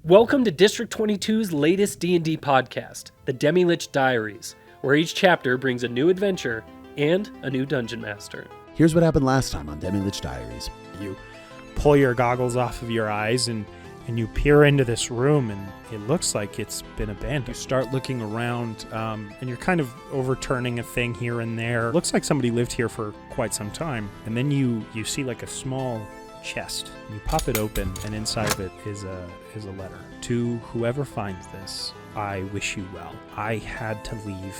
Welcome to District 22's latest D&D podcast, The Demi-Lich Diaries, where each chapter brings a new adventure and a new dungeon master. Here's what happened last time on Demi-Lich Diaries. You pull your goggles off of your eyes and you peer into this room, and it looks like it's been abandoned. You start looking around, and you're kind of overturning a thing here and there. It looks like somebody lived here for quite some time. And then you see like a small chest. You pop it open, and inside of it is a letter. To whoever finds this, I wish you well. I had to leave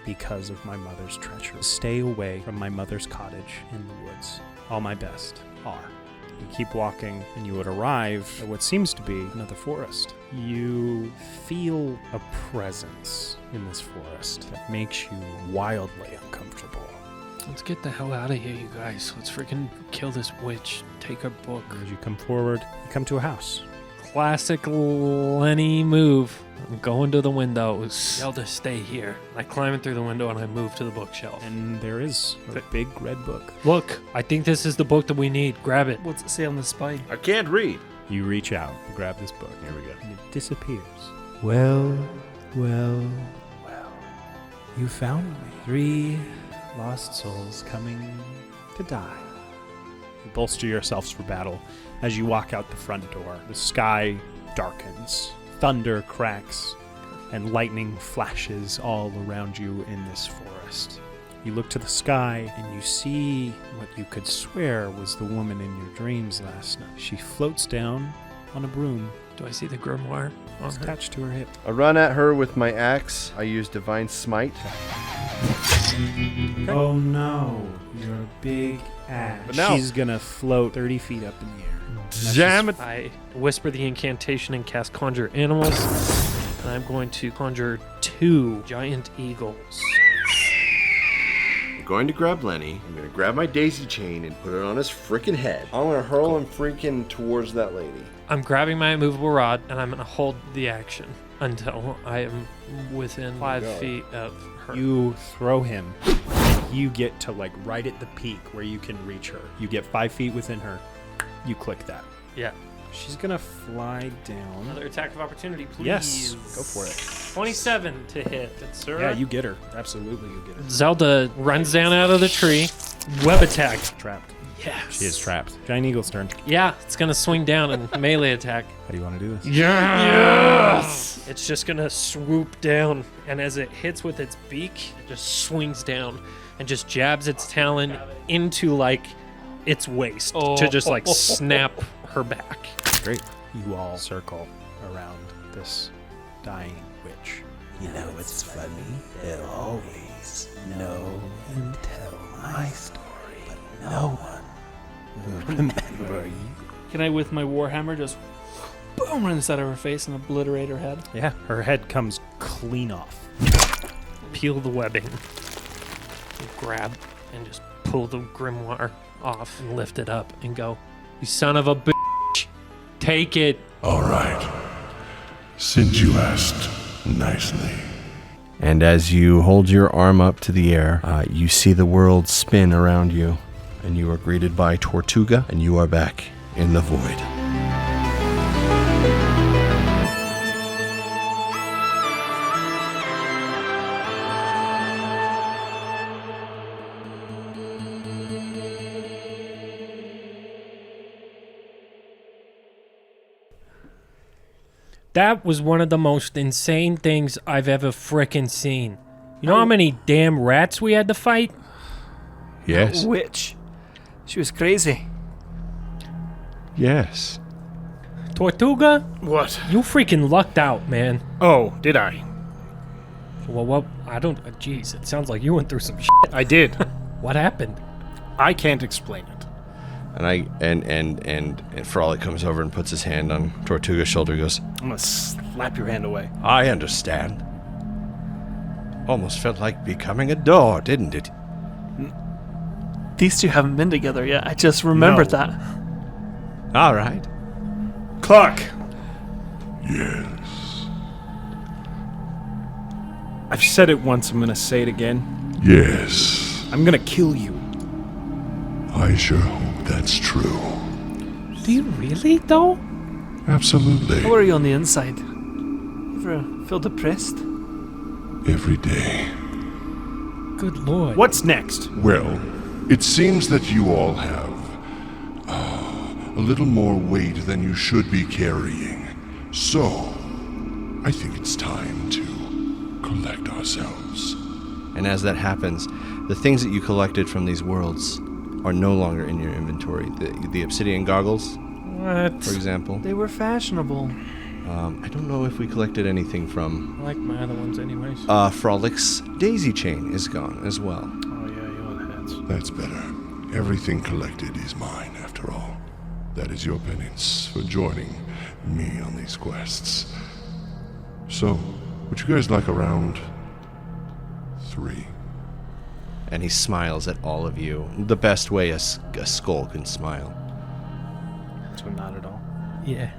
because of my mother's treachery. Stay away from my mother's cottage in the woods. All my best, R. You keep walking, and you would arrive at what seems to be another forest. You feel a presence in this forest that makes you wildly uncomfortable. Let's get the hell out of here, you guys. Let's freaking kill this witch. Take her book. As you come forward, you come to a house. Classic Lenny move. I'm going to the windows. Zelda, stay here. I climb in through the window and I move to the bookshelf. And there is a big red book. Look, I think this is the book that we need. Grab it. What's it say on the spine? I can't read. You reach out and grab this book. Here we go. And it disappears. Well. You found me. 3 lost souls coming to die. You bolster yourselves for battle. As you walk out the front door, the sky darkens, thunder cracks, and lightning flashes all around you in this forest. You look to the sky, and you see what you could swear was the woman in your dreams last night. She floats down on a broom. Do I see the grimoire on her? Attached to her hip. I run at her with my axe. I use Divine Smite. Oh no, your big ass. But now- She's gonna float 30 feet up in the air. Damn it. I whisper the incantation and cast Conjure Animals. And I'm going to conjure 2 giant eagles. I'm going to grab Lenny. I'm going to grab my daisy chain and put it on his freaking head. I'm going to hurl him freaking towards that lady. I'm grabbing my immovable rod and I'm going to hold the action until I am within 5 feet of her. You throw him. You get to like right at the peak where you can reach her. You get 5 feet within her. You click that. Yeah. She's gonna fly down. Another attack of opportunity, please. Yes, go for it. 27 to hit. Good, sir. Yeah, you get her. Absolutely, you get her. Zelda runs down out of the tree. Web attack. Trapped. Yes. She is trapped. Giant Eagle's turn. Yeah, it's going to swing down and melee attack. How do you want to do this? Yes! It's just going to swoop down, and as it hits with its beak, it just swings down and just jabs its talon into, like, its waist to just, like, snap her back. Great. You all circle around this dying witch. You know what's funny? They'll always know and tell my story, but no one will remember you. Can I, with my warhammer, just boom right inside of her face and obliterate her head? Yeah, her head comes clean off. Peel the webbing. And grab and just pull the grimoire off and lift it up and go, "You son of a bitch, take it." All right. Since you asked nicely. And as you hold your arm up to the air, you see the world spin around you. And you are greeted by Tortuga, and you are back in the void. That was one of the most insane things I've ever frickin' seen. You know how many damn rats we had to fight? Yes. Witch. She was crazy. Yes. Tortuga, What? you freaking lucked out, man. Oh, did I? Well, what? I don't. Jeez, it sounds like you went through some shit. I did. What happened? I can't explain it. And Frolic comes over and puts his hand on Tortuga's shoulder and goes, I'm gonna slap your hand away. I understand. Almost felt like becoming a door, didn't it? These two haven't been together yet. I just remembered No. that. All right. Clark! Yes. I've said it once, I'm gonna say it again. Yes. I'm gonna kill you. I sure hope that's true. Do you really, though? Absolutely. How are you on the inside? Ever feel depressed? Every day. Good lord. What's next? Well, it seems that you all have a little more weight than you should be carrying. So, I think it's time to collect ourselves. And as that happens, the things that you collected from these worlds are no longer in your inventory. The obsidian goggles, What? for example. They were fashionable. I don't know if we collected anything from I like my other ones anyways. Frolics. Daisy chain is gone as well. Oh, yeah, you want hats. That's better. Everything collected is mine, after all. That is your penance for joining me on these quests. So, would you guys like a round 3? And he smiles at all of you. The best way a skull can smile. So not at all. Yeah.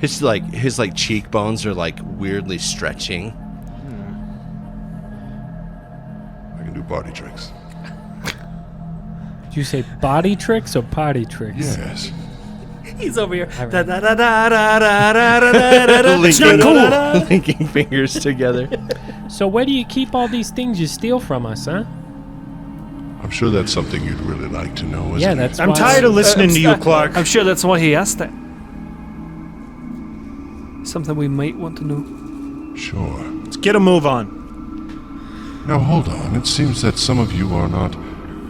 His cheekbones are like weirdly stretching. I can do body tricks. Did you say body tricks or potty tricks? Yes. He's over here. All right. Da, da, da, da, da, da, da, da, da. It's not cool. Linking fingers together. So where do you keep all these things you steal from us, huh? I'm sure that's something you'd really like to know, isn't Yeah, it? that's I'm why- tired of listening to you, Clark. I'm sure that's why he asked that. Something we might want to know. Sure. Let's get a move on. Now hold on, it seems that some of you are not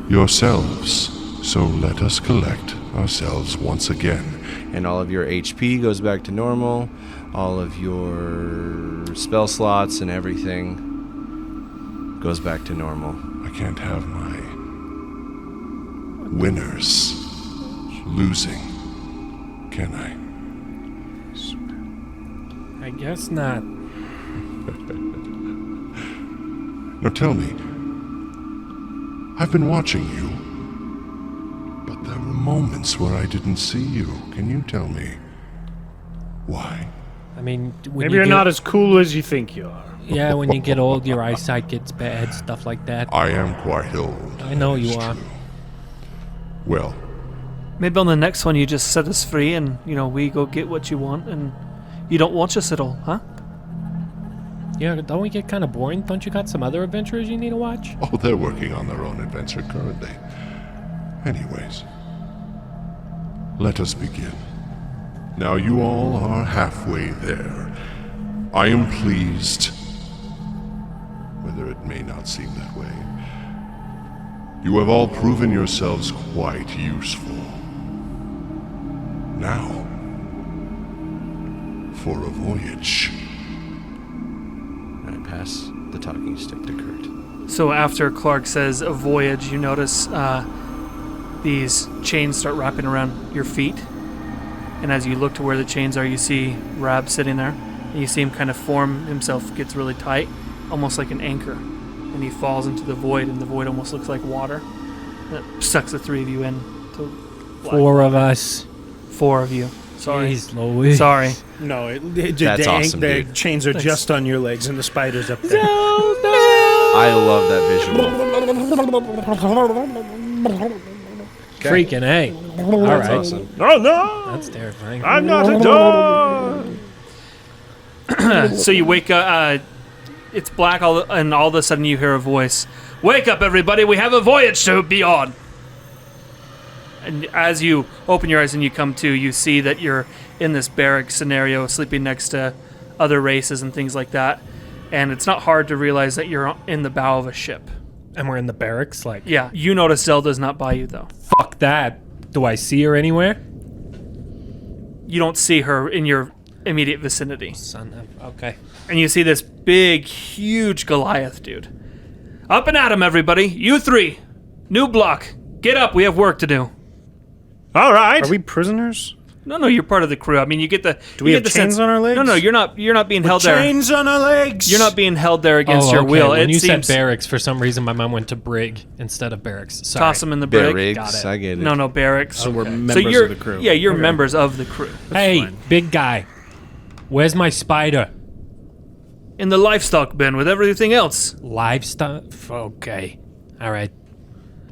yourselves. So let us collect ourselves once again. And all of your HP goes back to normal. All of your spell slots and everything goes back to normal. I can't have my winners losing, can I? I guess not. Now tell me, I've been watching you, but there were moments where I didn't see you. Can you tell me why? I mean, when Maybe you you're get, not as cool as you think you are. Yeah, when you get old, your eyesight gets bad, stuff like that. I am quite old. I know that you is are. true. Well, Maybe on the next one you just set us free and, we go get what you want and you don't watch us at all, huh? Yeah, don't we get kind of boring? Don't you got some other adventures you need to watch? oh, they're working on their own adventure currently. Anyways, let us begin. Now you all are halfway there. I am pleased, whether it may not seem that way. You have all proven yourselves quite useful. Now, for a voyage. And I pass the talking stick to Kurt. So after Clark says a voyage, you notice these chains start wrapping around your feet. And as you look to where the chains are, you see Rab sitting there. And you see him kind of form himself, gets really tight, almost like an anchor. And he falls into the void, and the void almost looks like water. And it sucks the three of you in. To black. 4 of us. 4 of you. Sorry. Jeez Louise. Sorry. No, That's awesome, the dude. chains are Thanks. just on your legs, and the spider's up there. I love that visual. Freaking A. All That's right. awesome. Oh no! That's terrifying. I'm not a dog. So you wake up, it's black, and all of a sudden you hear a voice. Wake up, everybody, we have a voyage to be on. And as you open your eyes and you come to, you see that you're in this barrack scenario, sleeping next to other races and things like that. And it's not hard to realize that you're in the bow of a ship. And we're in the barracks, like, Yeah, you notice Zelda's not by you, though. fuck that. Do I see her anywhere? You don't see her in your immediate vicinity. Son of... Okay. And you see this big, huge Goliath dude. Up and at him, everybody. You 3. New block. Get up, we have work to do. All right. Are we prisoners? No, you're part of the crew. I mean, you get the. Do we you have get the chains sense- on our legs? No, you're not being held there. Chains on our legs. You're not being held there against your okay. will. When It you seems. said barracks, for some reason my mind went to brig instead of barracks. Sorry. Toss them in the brig. Barracks, Got it. I get it. No, barracks. So we're Okay. members you're, of the crew. Yeah, you're members of the crew. Hey, fine. big guy. Where's my spider? In the livestock bin with everything else. Livestock? Okay. All right.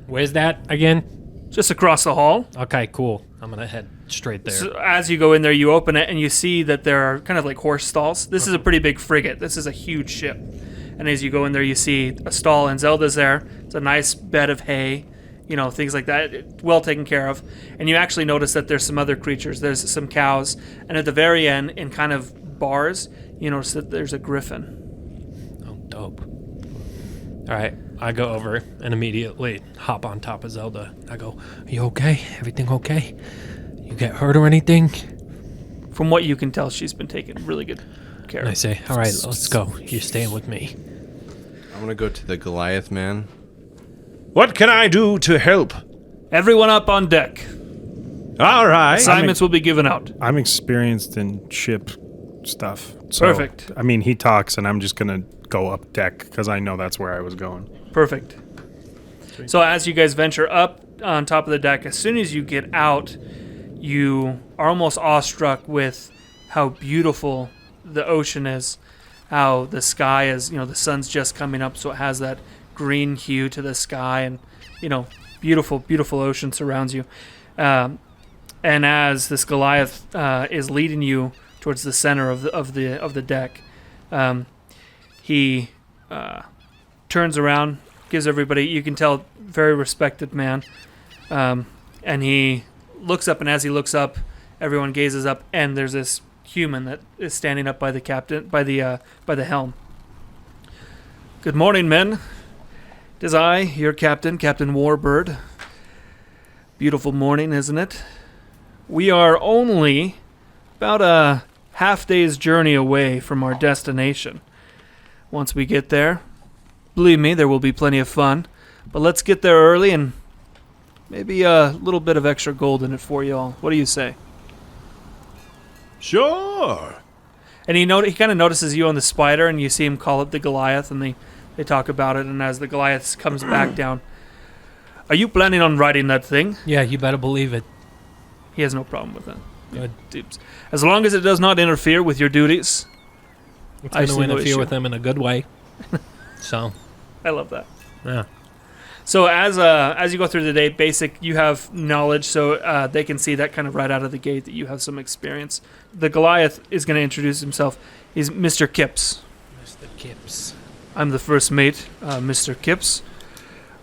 Where's that again? Just across the hall. Okay, cool. I'm gonna head straight there. So as you go in there, you open it and you see that there are kind of like horse stalls. This is a pretty big frigate. This is a huge ship. And as you go in there, you see a stall, and Zelda's there. It's a nice bed of hay, things like that, well taken care of. And you actually notice that there's some other creatures. There's some cows. And at the very end, in kind of bars, you notice that there's a griffin. Oh, dope. All right, I go over and immediately hop on top of Zelda. I go, "Are you okay? Everything okay? You get hurt or anything?" From what you can tell, she's been taking really good care And I of. say, "All right, let's go. You're staying with me." I'm gonna go to the Goliath man. What can I do to help? Everyone up on deck. All right. Assignments will be given out. I'm experienced in ship stuff. So, Perfect. I mean, he talks, and I'm just gonna go up deck because I know that's where I was going. Perfect. So as you guys venture up on top of the deck, as soon as you get out, you are almost awestruck with how beautiful the ocean is, how the sky is, the sun's just coming up, so it has that green hue to the sky, and, beautiful, beautiful ocean surrounds you. And as this Goliath is leading you towards the center of the deck, he turns around, gives everybody, you can tell, very respected man, and he looks up, and as he looks up, everyone gazes up, and there's this human that is standing up by the captain, by the helm. Good morning, men. It is I, your captain, Captain Warbird. Beautiful morning, isn't it? We are only about a half-day's journey away from our destination. Once we get there, believe me, there will be plenty of fun. But let's get there early and maybe a little bit of extra gold in it for you all. What do you say? Sure. And he kind of notices you on the spider, and you see him call up the Goliath, and they talk about it. And as the Goliath comes back down, are you planning on riding that thing? Yeah, you better believe it. He has no problem with it. Good. As long as it does not interfere with your duties. It's I going see to no interfere issue. with them in a good way. So, I love that. yeah. So as you go through the day, basic, you have knowledge, so they can see that kind of right out of the gate that you have some experience. The Goliath is going to introduce himself. He's Mr. Kipps. Mr. Kipps. I'm the first mate, Mr. Kipps.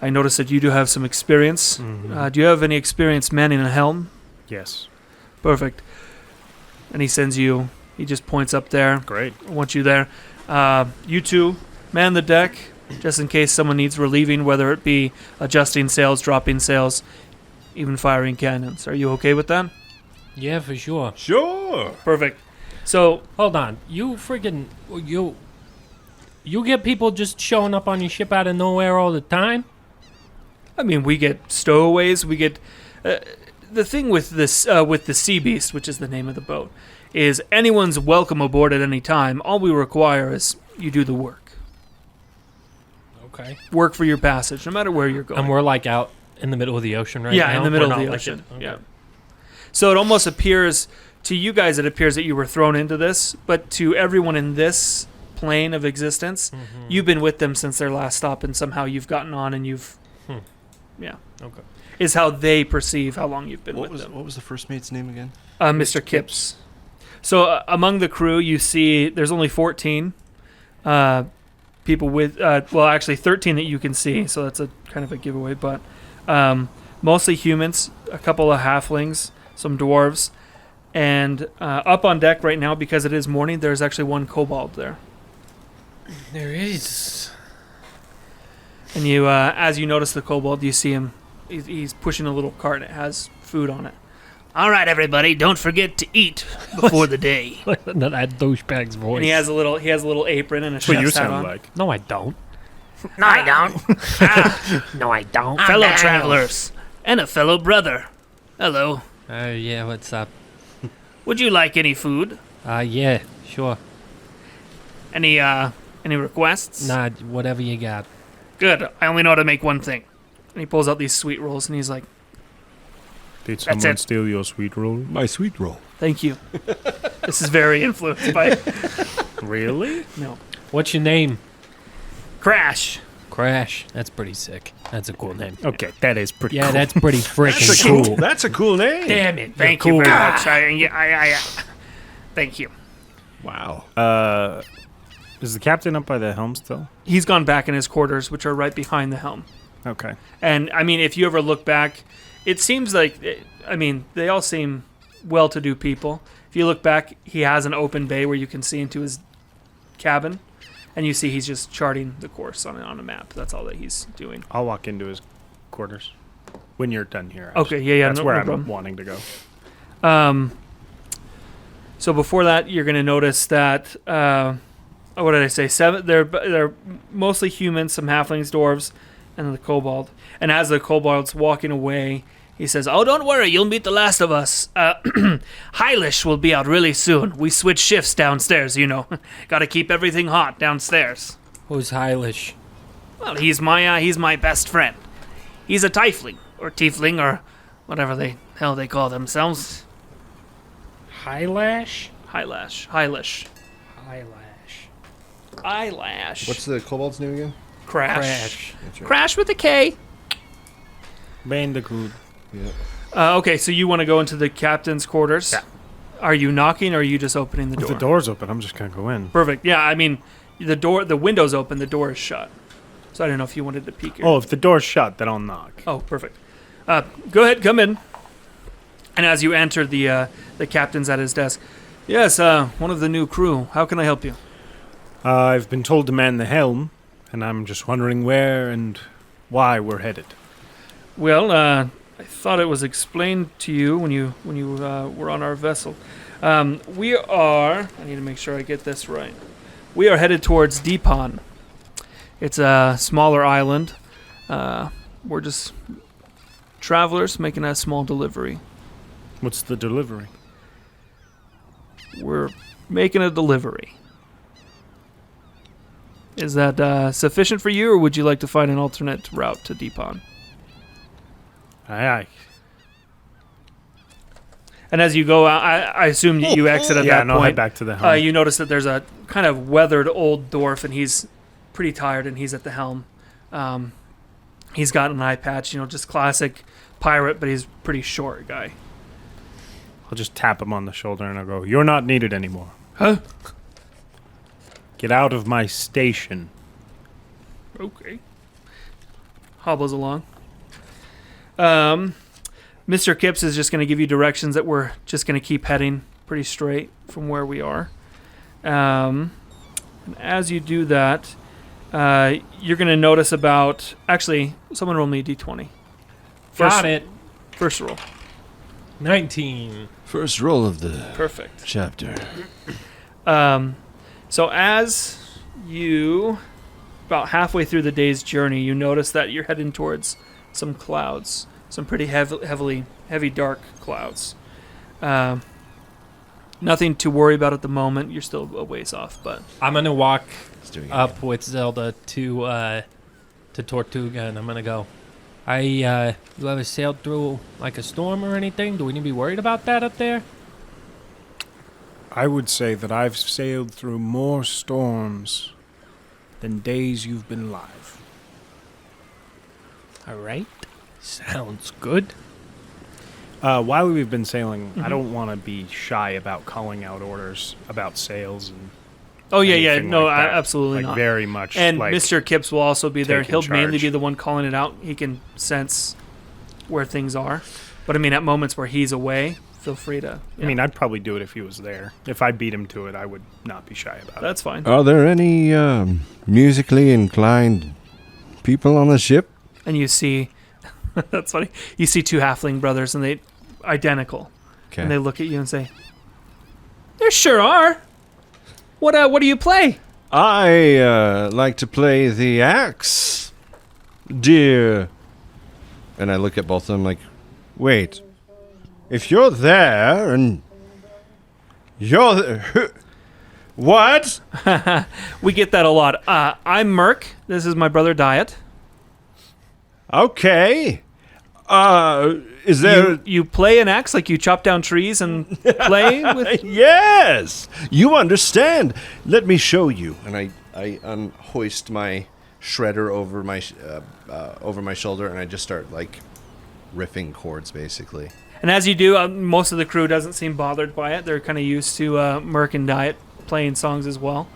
I notice that you do have some experience. Mm-hmm. Do you have any experience manning a helm? Yes. Perfect. And he sends you, he just points up there. Great. I want you there. You two, man the deck, just in case someone needs relieving, whether it be adjusting sails, dropping sails, even firing cannons. Are you okay with that? Yeah, for sure. Sure. Perfect. So, Hold on. You freaking... You get people just showing up on your ship out of nowhere all the time? I mean, we get stowaways, we get... the thing with this, with the Sea Beast, which is the name of the boat, is anyone's welcome aboard at any time. All we require is you do the work. Okay. Work for your passage, no matter where you're going. And we're like out in the middle of the ocean right now? Yeah, in the middle We're of the not, like, ocean. okay. Yeah. So it almost appears, to you guys, it appears that you were thrown into this, but to everyone in this plane of existence, you've been with them since their last stop, and somehow you've gotten on and you've... Yeah. Okay. Is how they perceive how long you've been with them. What was the first mate's name again? Mr. Kipps. So among the crew, you see there's only 14 people with, well, actually 13 that you can see, so that's a kind of a giveaway, but mostly humans, a couple of halflings, some dwarves, and up on deck right now, because it is morning, there's actually one kobold there. There is. And you, as you notice the kobold, you see him, he's pushing a little cart, and it has food on it. All right, everybody, don't forget to eat before the day. That douchebag's voice. And he has a little apron and a That's what you chef's hat sound on. like. No, I don't. No, I don't. No, I don't. Fellow travelers and a fellow brother. Hello. Oh, yeah, what's up? Would you like any food? Yeah, sure. Any requests? Nah, whatever you got. Good. I only know how to make one thing. And he pulls out these sweet rolls and he's like, Did That's someone it. steal your sweet roll? My sweet roll. "Thank you." This is very influenced by Really? no. What's your name? Crash. Crash. That's pretty sick. That's a cool name. Okay, that is pretty Yeah, cool. that's pretty freaking cool. That's a cool name. Damn it. Thank you very much. Thank you. Wow. Is the captain up by the helm still? He's gone back in his quarters, which are right behind the helm. Okay. And, I mean, if you ever look back, it seems like, they all seem well-to-do people. If you look back, he has an open bay where you can see into his cabin, and you see he's just charting the course on a map. That's all that he's doing. I'll walk into his quarters when you're done here. Okay, yeah, That's no, where no I'm problem. wanting to go. So before that, you're going to notice that, what did I say? 7. They're mostly humans, some halflings, dwarves, and the kobold. And as the kobold's walking away, he says, "Oh, don't worry, you'll meet the last of us. Hylish will be out really soon. We switch shifts downstairs, you know. Got to keep everything hot downstairs." Who's Hylish? Well, he's my best friend. He's a tiefling or tiefling or whatever the hell they call themselves. Hylash? Hylish. Hylash. Eyelash. What's the kobold's name again? Crash? Crash. Crash with a K. Bandicoot. Okay, so you want to go into the captain's quarters? Yeah. Are you knocking or are you just opening the If door? the door's open, I'm just gonna go in. Perfect. Yeah, I mean, the window's open, the door is shut. So I don't know if you wanted to peek here. Oh, if the door's shut, then I'll knock. Oh, perfect. Go ahead, come in. And as you enter, the captain's at his desk. Yes, one of the new crew. How can I help you? I've been told to man the helm, and I'm just wondering where and why we're headed. Well, I thought it was explained to you when you were on our vessel. We are. I need to make sure I get this right. We are headed towards Deepon. It's a smaller island. We're just travelers making a small delivery. What's the delivery? We're making a delivery. Is that sufficient for you, or would you like to find an alternate route to Deepon? Aye. And as you go out, I assume you exit at that and I'll head point. back to the helm. You notice that there's a kind of weathered old dwarf, and he's pretty tired, and he's at the helm. He's got an eye patch, just classic pirate, but he's a pretty short guy. I'll just tap him on the shoulder and I'll go, "You're not needed anymore. Huh? Get out of my station." Okay. Hobbles along. Mr. Kipps is just going to give you directions that we're just going to keep heading pretty straight from where we are. And as you do that, you're going to notice about... Actually, someone roll me a d20. Got it. First roll. 19. First roll of the Perfect. chapter. So as you... About halfway through the day's journey, you notice that you're heading towards some clouds. Some pretty heavy dark clouds. Nothing to worry about at the moment. You're still a ways off, but... I'm going to walk Doing it up with Zelda to Tortuga, and I'm going to go, you ever sailed through like a storm or anything? Do we need to be worried about that up there? I would say that I've sailed through more storms than days you've been alive. All right. Sounds good. While we've been sailing, I don't want to be shy about calling out orders about sails and Oh, yeah, anything no, like that. absolutely like not. Very much. And like, Mr. Kipps will also be there. taking He'll mainly charge. be the one calling it out. He can sense where things are. But, I mean, at moments where he's away, feel free to... I mean, I'd probably do it if he was there. If I beat him to it, I would not be shy about That's fine. Are there any musically inclined people on the ship? And you see... That's funny. You see two halfling brothers, and they... Identical. Okay. And they look at you and say, "There sure are. What do you play?" I like to play the axe, dear. And I look at both of them like, wait, if you're there and you're there, what? We get that a lot. I'm Merc. This is my brother Diet. Okay. Is there... You play an axe, like you chop down trees and play with... Yes! You understand. Let me show you. And I unhoist my shredder over my shoulder, and I just start like riffing chords, basically. And as you do, most of the crew doesn't seem bothered by it. They're kind of used to Merc and Diet playing songs as well.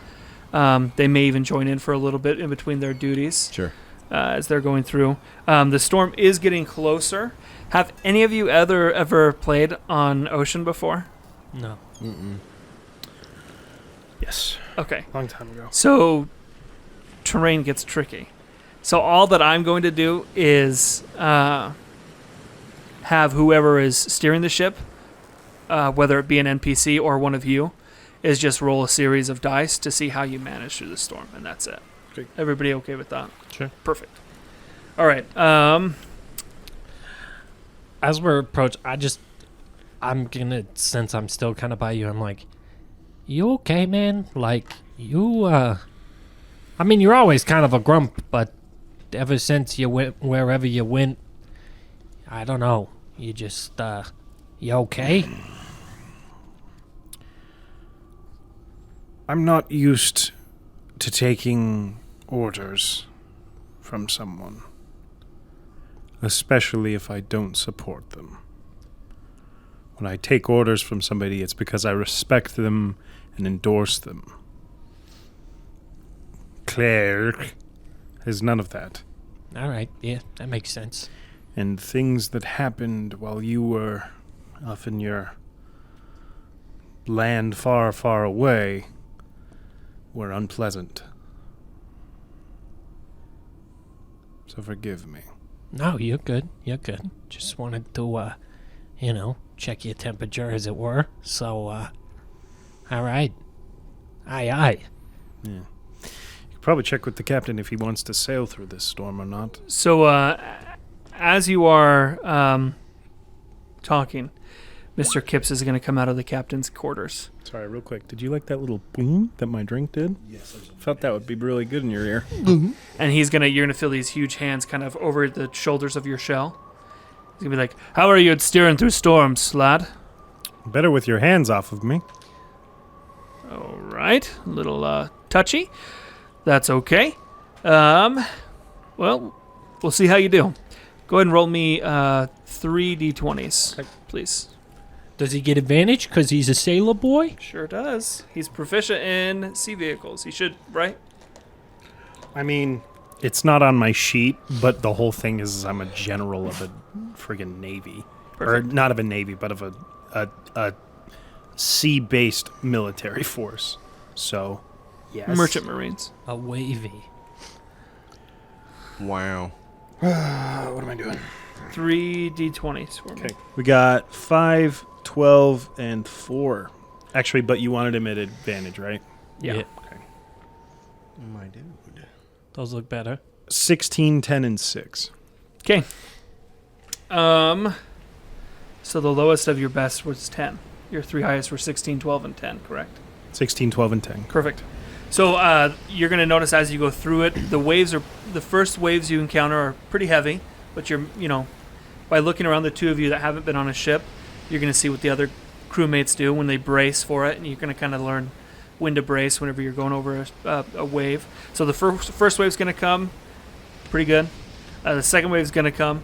They may even join in for a little bit in between their duties. Sure. As they're going through. The storm is getting closer. Have any of you ever played on Ocean before? No. Mm-mm. Yes. Okay. Long time ago. So, terrain gets tricky. So all that I'm going to do is have whoever is steering the ship, whether it be an NPC or one of you, is just roll a series of dice to see how you manage through the storm, and that's it. Okay. Everybody okay with that? Sure. Perfect. All right. As we're approaching, I'm gonna, since I'm still kind of by you, I'm like, you okay, man? Like, you, I mean, you're always kind of a grump, but ever since you went wherever you went, I don't know, you just, you okay? I'm not used to taking orders from someone, especially if I don't support them. When I take orders from somebody, it's because I respect them and endorse them. Claire has none of that. All right, yeah, that makes sense. And things that happened while you were off in your land far, far away were unpleasant. So forgive me. No, you're good. You're good. Just wanted to, check your temperature, as it were. So, all right. Aye. Yeah. You could probably check with the captain if he wants to sail through this storm or not. So, as you are talking, Mr. Kipps is going to come out of the captain's quarters. Sorry, real quick. Did you like that little boom that my drink did? Yes. I felt that would be really good in your ear. And you're gonna feel these huge hands kind of over the shoulders of your shell. He's gonna be like, "How are you at steering through storms, lad?" Better with your hands off of me. All right, a little touchy. That's okay. Well, we'll see how you do. Go ahead and roll me 3 d20s, please. Does he get advantage because he's a sailor boy? Sure does. He's proficient in sea vehicles. He should, right? I mean, it's not on my sheet, but the whole thing is I'm a general of a friggin' navy. Perfect. Or not of a navy, but of a sea-based military force. So, yes. Merchant Marines. A wavy. Wow. What am I doing? 3 d20s for me. Okay. We got 5, 12, and 4. Actually, but you wanted him at advantage, right? Yeah. Okay. My dude. Those look better. 16, 10, and 6. Okay. So the lowest of your best was 10. Your 3 highest were 16, 12, and 10, correct? 16, 12, and 10. Perfect. So you're going to notice as you go through it, the first waves you encounter are pretty heavy, but by looking around the two of you that haven't been on a ship, you're going to see what the other crewmates do when they brace for it, and you're going to kind of learn when to brace whenever you're going over a wave. So the first wave's going to come pretty good. The second wave's going to come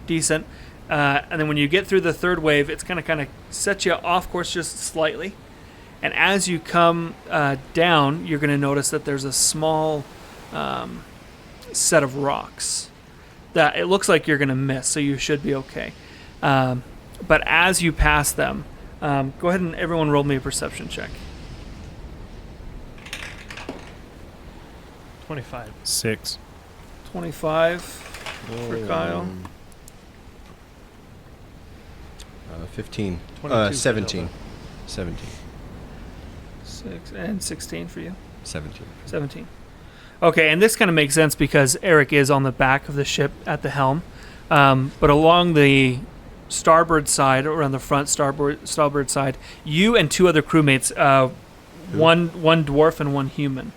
decent. And then when you get through the third wave, it's going to kind of set you off course just slightly. And as you come down, you're going to notice that there's a small set of rocks that it looks like you're going to miss, so you should be okay. But as you pass them, go ahead and everyone roll me a perception check. 25. 6. 25 for Kyle. 15. 22 17. 17. 6 and 16 for you. 17. 17. Okay, and this kind of makes sense because Eric is on the back of the ship at the helm. But along the starboard side, or on the front starboard side, you and 2 other crewmates, one dwarf and 1 human,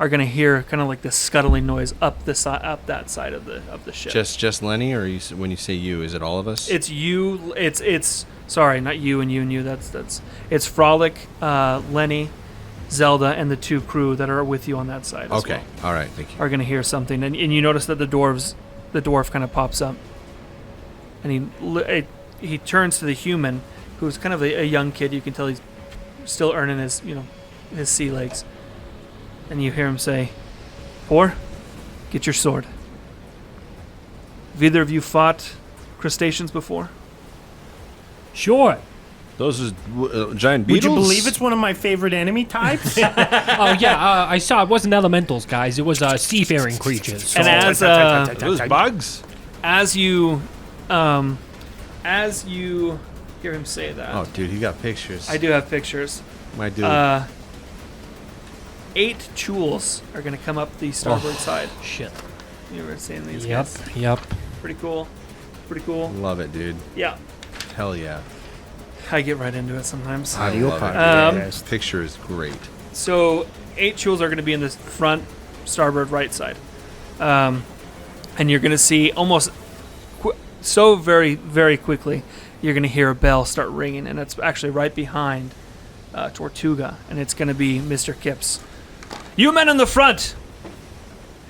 are going to hear kind of like this scuttling noise up that side of the ship. Just Lenny, or when you say you, is it all of us? It's you. It's sorry, not you and you and you. That's it's Frolic, Lenny, Zelda and the 2 crew that are with you on that side. As Okay. well All right. Thank you. are going to hear something, and you notice that the dwarf kind of pops up, and he turns to the human, who's kind of a young kid. You can tell he's still earning his his sea legs, and you hear him say, "Poor, get your sword. Have either of you fought crustaceans before?" Sure. Those are giant Would beetles. you believe it's one of my favorite enemy types? Oh yeah, I saw it wasn't elementals, guys. It was seafaring creatures. And as Are those bugs? as you hear him say that, Oh, dude, you got pictures. I do have pictures. My dude. 8 chules are going to come up the starboard side. Shit. You ever seen these Yep. guys? Yep. Pretty cool. Pretty cool. Love it, dude. Yeah. Hell yeah. I get right into it sometimes. I Audio love it. podcast. This picture is great. So 8 chules are going to be in the front starboard right side. And you're going to see almost so very, very quickly, you're going to hear a bell start ringing. And it's actually right behind Tortuga. And it's going to be Mr. Kipps. You men in the front,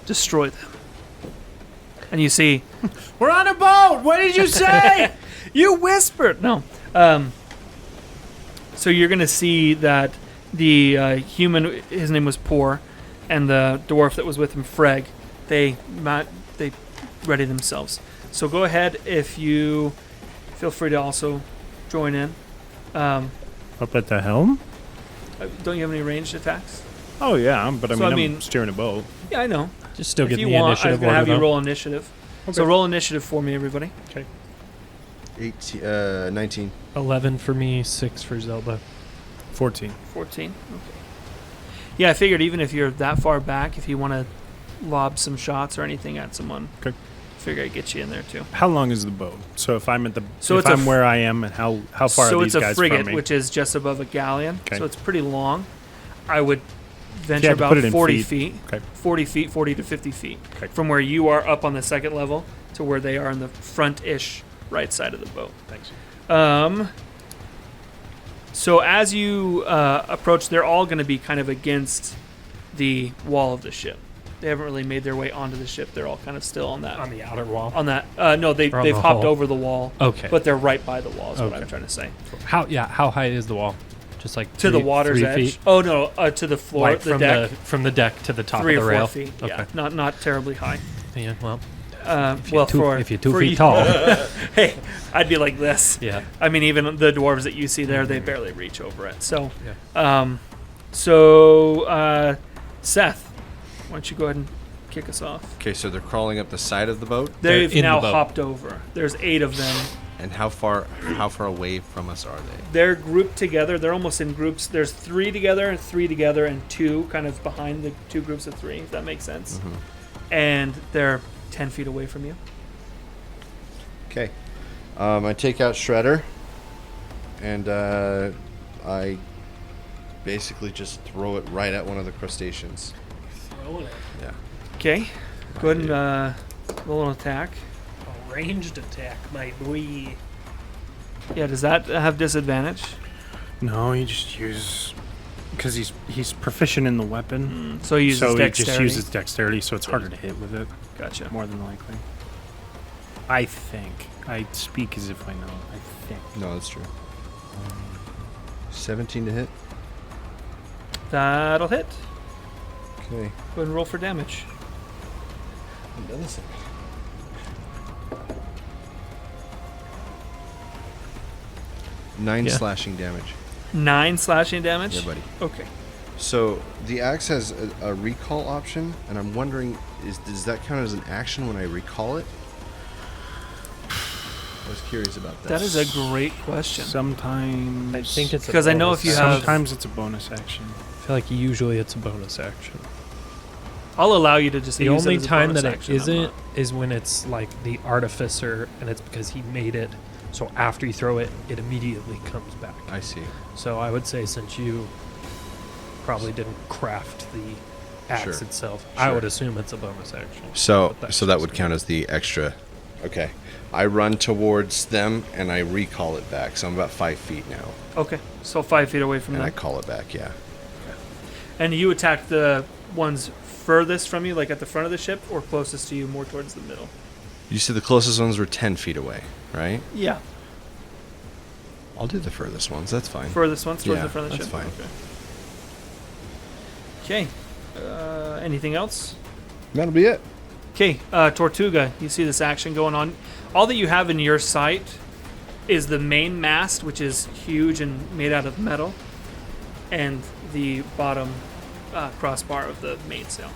destroy them. And you see, We're on a boat. What did you say? you whispered. No. So you're going to see that the human, his name was Poor, and the dwarf that was with him, Freg, they ready themselves. So go ahead if you feel free to also join in. Up at the helm? Don't you have any ranged attacks? Oh yeah, but So, I I'm mean- steering a boat. Yeah, I know. Just still If getting you the want, I'm initiative going to have order, you though. roll initiative. So roll initiative for me, everybody. 19. 11 for me, 6 for Zelda. 14. 14. Okay. Yeah, I figured even if you're that far back, if you want to lob some shots or anything at someone, Okay. figure I'd get you in there too. How long is the boat? So if I'm at the, So if it's a I'm where I am, and how far So are it's these a guys frigate, from me? which is just above a galleon. Okay. So it's pretty long. I would If venture you had to about put it in 40 feet. Okay. 40 feet, 40 to 50 feet. Okay. From where you are up on the second level to where they are in the front-ish right side of the boat. Thanks. So as you approach, they're all going to be kind of against the wall of the ship. They haven't really made their way onto the ship. They're all kind of still on that. On the outer wall. On that. No, they've Or on the hopped hull. over the wall. Okay. But they're right by the wall is what Okay. I'm trying to say. How high is the wall? Just like To the water's 3 edge. feet? Oh, no, to the floor, Like the from deck. from the deck to the top 3 of or the 4 rail. feet. Okay. Yeah, not terribly high. Yeah. Well, If you're 2 feet you- tall. Hey, I'd be like this. Yeah. I mean, even the dwarves that you see there, they barely reach over it. So, Yeah. Seth, why don't you go ahead and kick us off? Okay, so they're crawling up the side of the boat. They've in the now boat. hopped over. There's 8 of them. And how far away from us are they? They're grouped together. They're almost in groups. There's 3 together, and 3 together, and 2 kind of behind the 2 groups of 3, if that makes sense. And they're 10 feet away from you. Okay. I take out Shredder, and I basically just throw it right at one of the crustaceans. Throwing it. Yeah. Okay. Go ahead and roll an attack. A ranged attack, my boy. Yeah, does that have disadvantage? No, you just use because he's proficient in the weapon. So he uses so dexterity. he just uses dexterity, so it's harder to hit with it. Gotcha. More than likely. I think. I speak as if I know. I think. No, that's true. 17 to hit. That'll hit. Okay. Go ahead and roll for damage. I've done this. 9 Yeah. slashing damage. 9 slashing damage? Yeah, buddy. Okay. So the axe has a recall option, and I'm wondering, does that count as an action when I recall it? I was curious about that. That is a great question. Sometimes. I think it's Because I know if you have... Sometimes it's a bonus action. I feel like usually it's a bonus action. I'll allow you to just The use it only as a time bonus that it action. I'm isn't not- is when it's like the artificer, and it's because he made it. So after you throw it, it immediately comes back. I see. So I would say since you probably didn't craft the axe Sure. itself, I Sure. would assume it's a bonus action. So But that's so that just would me. count as the extra. Okay. I run towards them and I recall it back. So I'm about 5 feet now, Okay. So 5 feet away from and I them. call it back. Yeah. And you attack the ones furthest from you, like at the front of the ship, or closest to you, more towards the middle? You said the closest ones were 10 feet away, right? Yeah. I'll do the furthest ones. That's fine. Furthest ones towards Yeah, the front of the that's ship? fine. Okay. Anything else? That'll be it. Okay, Tortuga, you see this action going on. All that you have in your sight is the main mast, which is huge and made out of metal, and the bottom crossbar of the mainsail.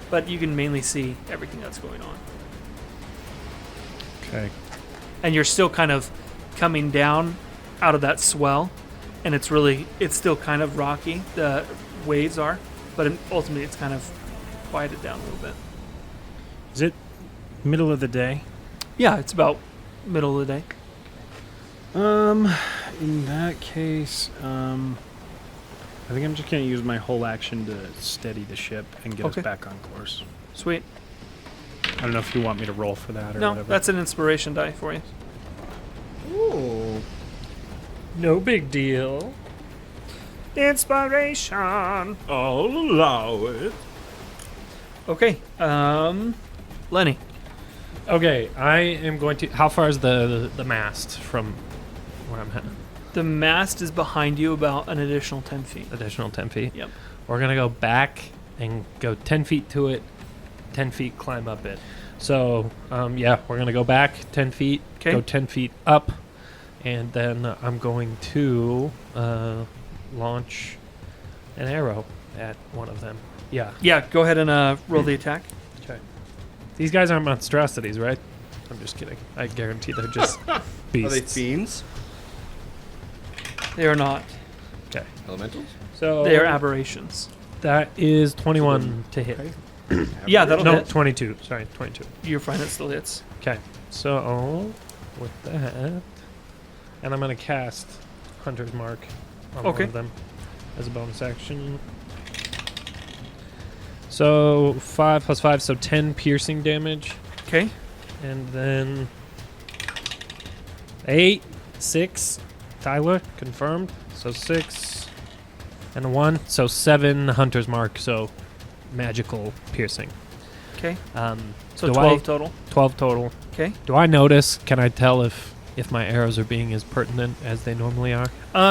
But you can mainly see everything that's going on. Okay. And you're still kind of coming down out of that swell, and it's still kind of rocky, the waves are, but ultimately it's kind of quieted down a little bit. Is it middle of the day? Yeah, it's about middle of the day. In that case, I think I'm just gonna use my whole action to steady the ship and get Okay. us back on course. Sweet. I don't know if you want me to roll for that or No, whatever. that's an inspiration die for you. Ooh. No big deal. Inspiration. I'll allow it. Okay, Lenny. Okay, I am going to. How far is the mast from where I'm at? The mast is behind you about an additional 10 feet. Additional 10 feet. Yep. We're gonna go back and go 10 feet to it, 10 feet climb up it. So, yeah, we're gonna go back 10 feet, 'Kay. go 10 feet up, and then I'm going to launch an arrow at one of them. Yeah. Yeah, go ahead and roll the attack. Okay. These guys aren't monstrosities, right? I'm just kidding. I guarantee they're just beasts. Are they fiends? They are not. Okay. Elementals? So They are aberrations. that is 21 to hit. Yeah, that'll No, hit. 22. Sorry, 22. You're fine, it still hits. Okay. So with that, and I'm gonna cast Hunter's Mark on Okay. one of them as a bonus action. So 5 plus 5, so 10 piercing damage, Okay. and then 8, 6. Tyler confirmed. So 6 and a 1, so 7 Hunter's Mark. So magical piercing. Okay. So do 12 I- total. 12 total. Okay. Do I notice? Can I tell if my arrows are being as pertinent as they normally are?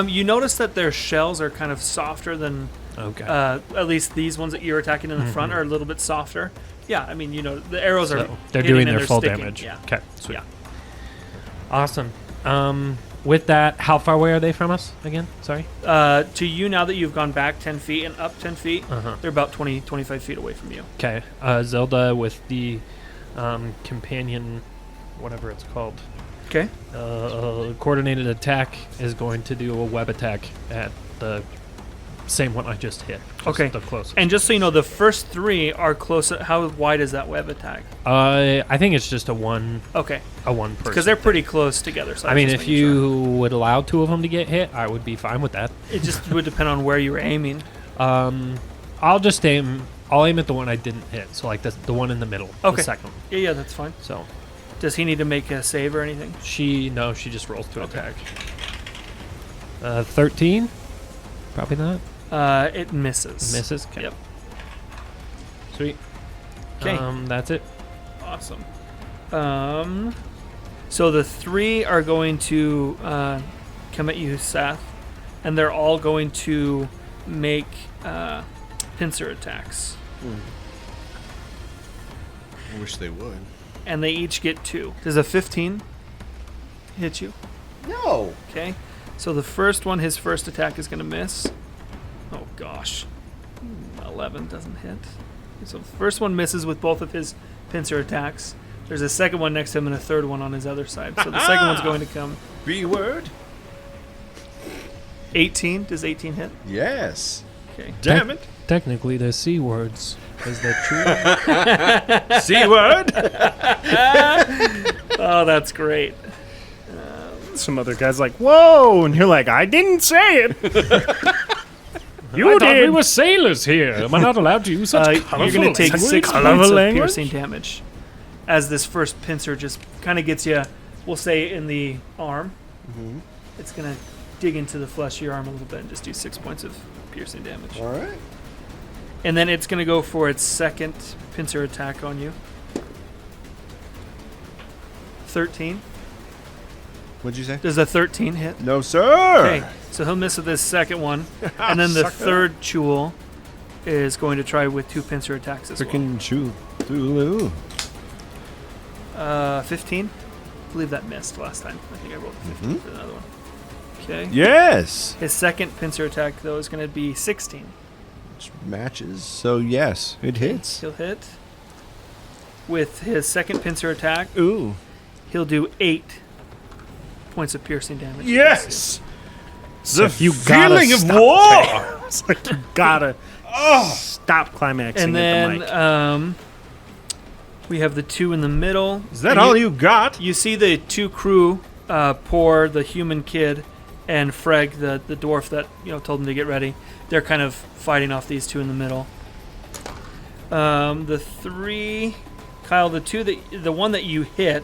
You notice that their shells are kind of softer than, Okay. at least these ones that you're attacking in the front are a little bit softer. Yeah, I mean, the arrows are So they're hitting doing and their they're full sticking. damage. Yeah. Okay. Sweet. Yeah. Awesome. With that, how far away are they from us again? Sorry. To you, now that you've gone back 10 feet and up 10 feet, Uh-huh. they're about 20, 25 feet away from you. Okay. Zelda with the companion, whatever it's called, Okay. coordinated attack is going to do a web attack at the same one I just hit. Just Okay. The closest. And just so you know, the first 3 are close. How wide is that web attack? I think it's just a one Okay. person. Because they're pretty close together. So I was mean, just if making sure. you would allow 2 of them to get hit, I would be fine with that. It just would depend on where you were aiming. I'll just aim. I'll aim at the one I didn't hit. So like the one in the middle. Okay. The second one. Yeah, that's fine. So Does he need to make a save or anything? she just rolls to Okay. attack. 13. Probably not. It misses. Misses. Okay. Yep. Sweet. 'Kay. That's it. Awesome. So the 3 are going to come at you, Seth, and they're all going to make pincer attacks, I wish they would. and they each get 2. Does a 15 hit you? No. Okay. So the first one, his first attack is going to miss. Oh gosh. 11 doesn't hit. So the first one misses with both of his pincer attacks. There's a second one next to him and a third one on his other side. So the second one's going to come. B word? 18. Does 18 hit? Yes. Okay. Damn it. Technically, they're C words. Is that true? C word? Oh, that's great. Some other guy's like, "Whoa!" and you're like, "I didn't say it." You I thought did. we were sailors here. Am I not allowed to use such You're going to take 6 colorful points of language? piercing damage as this first pincer just kind of gets you, we'll say, in the arm. It's going to dig into the flesh of your arm a little bit and just do 6 points of piercing damage. All right. And then it's going to go for its second pincer attack on you. 13. What'd you say? Does a 13 hit? No, sir. Okay, so he'll miss with this second one. And then the third Chul is going to try with 2 pincer attacks as Freaking Chulu. well. 15. I believe that missed last time. I think I rolled a 15 for another one. Okay. Yes. His second pincer attack, though, is going to be 16. Which matches. So, yes, it hits. He'll hit. With his second pincer attack, Ooh. he'll do 8 points of piercing damage. Yes. The you gotta feeling of stop war. It's like you gotta stop climaxing And at the mic. then we have the 2 in the middle. Is that And all you got? You see the 2 crew, Poor, the human kid, and Freg, the dwarf that told him to get ready. They're kind of fighting off these 2 in the middle. The 3, Kyle, the one that you hit,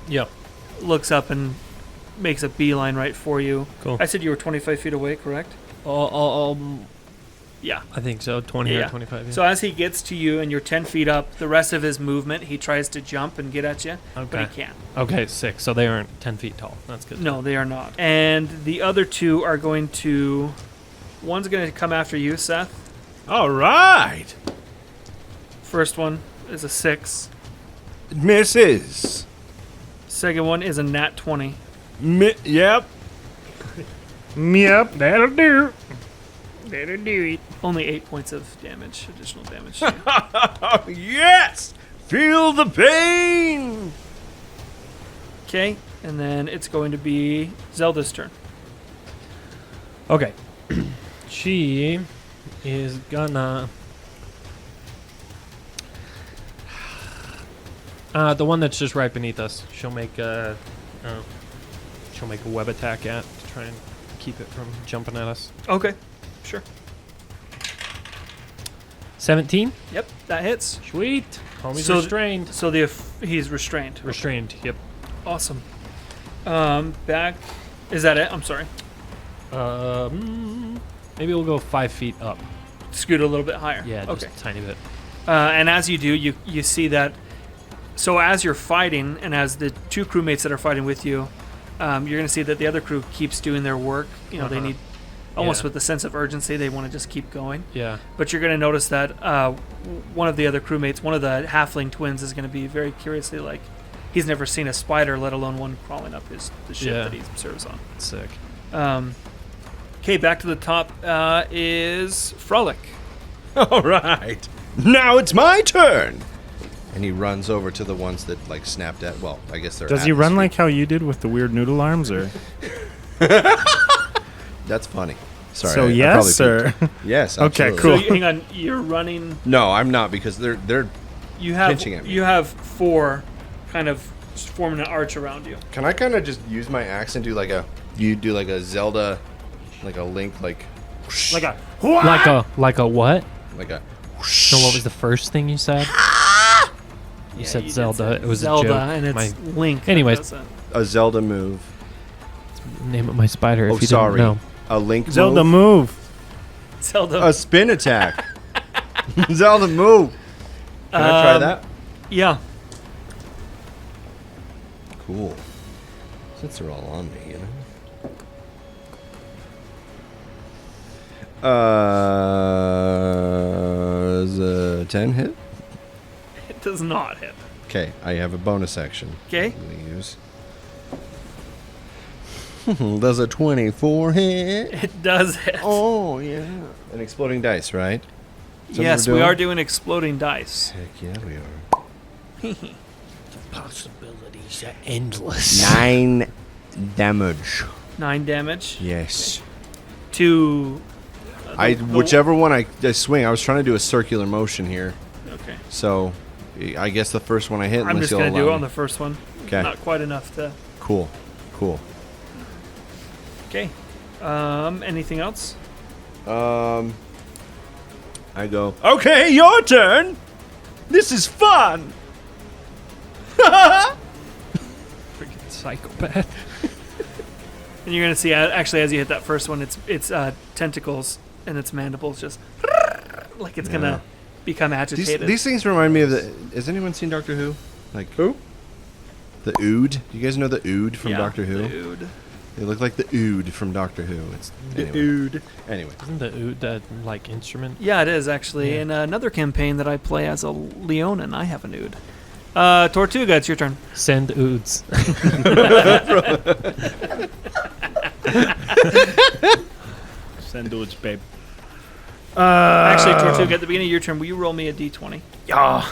Yep. looks up and makes a beeline right for you. Cool. I said you were 25 feet away, correct? Yeah. I think so. 20 or 25. Yeah. So as he gets to you and you're 10 feet up, the rest of his movement, he tries to jump and get at you, but Okay. he can't. Okay, 6. So they aren't 10 feet tall. That's good. No, they are not. And the other 2 are going to... One's going to come after you, Seth. All right. First one is a 6. Misses. Second one is a nat 20. Yep. Yep, that'll do. That'll do it. Only 8 points of damage, additional damage to you. Yes. Feel the pain. Okay, and then it's going to be Zelda's turn. Okay. She is gonna... the one that's just right beneath us. She'll make a web attack at to try and keep it from jumping at us. Okay, sure. 17. Yep, that hits. Sweet. Homie's So- restrained. So he's restrained. Restrained. Yep. Awesome. Back. Is that it? I'm sorry. Maybe we'll go 5 feet up. Scoot a little bit higher. Yeah, just Okay. a tiny bit. And as you do, you see that. So as you're fighting, and as the 2 crewmates that are fighting with you, you're going to see that the other crew keeps doing their work. They need, almost Yeah. with the sense of urgency, they want to just keep going. Yeah. But you're going to notice that one of the other crewmates, one of the halfling twins, is going to be very curiously like, he's never seen a spider, let alone one crawling up the ship Yeah. that he serves on. Sick. Okay, back to the top is Frolic. All right. Now it's my turn. And he runs over to the ones that like snapped at. Well, I guess they're. Does at he his run feet. like how you did with the weird noodle arms, or? That's funny. Sorry. So I yes, probably or peeked. Yes. Okay, absolutely. cool. So hang on, you're running. No, I'm not because they're. You have Pinching at me. you have 4 kind of forming an arch around you. Can I kind of just use my axe and do like a? You do like a Zelda, like a Link, like. Whoosh, like a Like a what? Like a. So what was the first thing you said? You said did Zelda. say It was Zelda, a joke. and it's My, Link. that Anyways. does that. A Zelda move. name it my spider. Oh, if you sorry. didn't know. A Link Zelda move. move. Zelda. A spin attack. Zelda move. Can I try that? Yeah. Cool. Since they're all on me, Is a 10 hit? It does not hit. Okay, I have a bonus action. Okay. I'm gonna use. Does a 24 hit? It does hit. Oh, yeah. An exploding dice, right? Is that what Yes, we're we doing? are doing exploding dice. Heck yeah, we are. Possibilities are endless. 9 damage. 9 damage Yes. to. Whichever one I swing, I was trying to do a circular motion here. Okay. So, I guess the first one I hit. I'm unless just you'll gonna do allow it on me. the first one. 'Kay. Not quite enough to. Cool. Okay. Anything else? I go. Okay, your turn. This is fun. Freaking psychopath. And you're gonna see actually as you hit that first one, its tentacles and its mandibles just like it's gonna become agitated. These things remind me of the. Has anyone seen Doctor Who? Like who? The Ood. Do you guys know the Ood from Doctor Who? The Ood. They look like the Ood from Doctor Who. It's The Ood. Anyway. Isn't the oud that like instrument? Yeah, it is actually. Yeah. In another campaign that I play as a Leonin, I have an Ood. Tortuga, it's your turn. Send ouds. Send dudes, babe. Actually, Tortuga, at the beginning of your turn, will you roll me a d20? Yeah.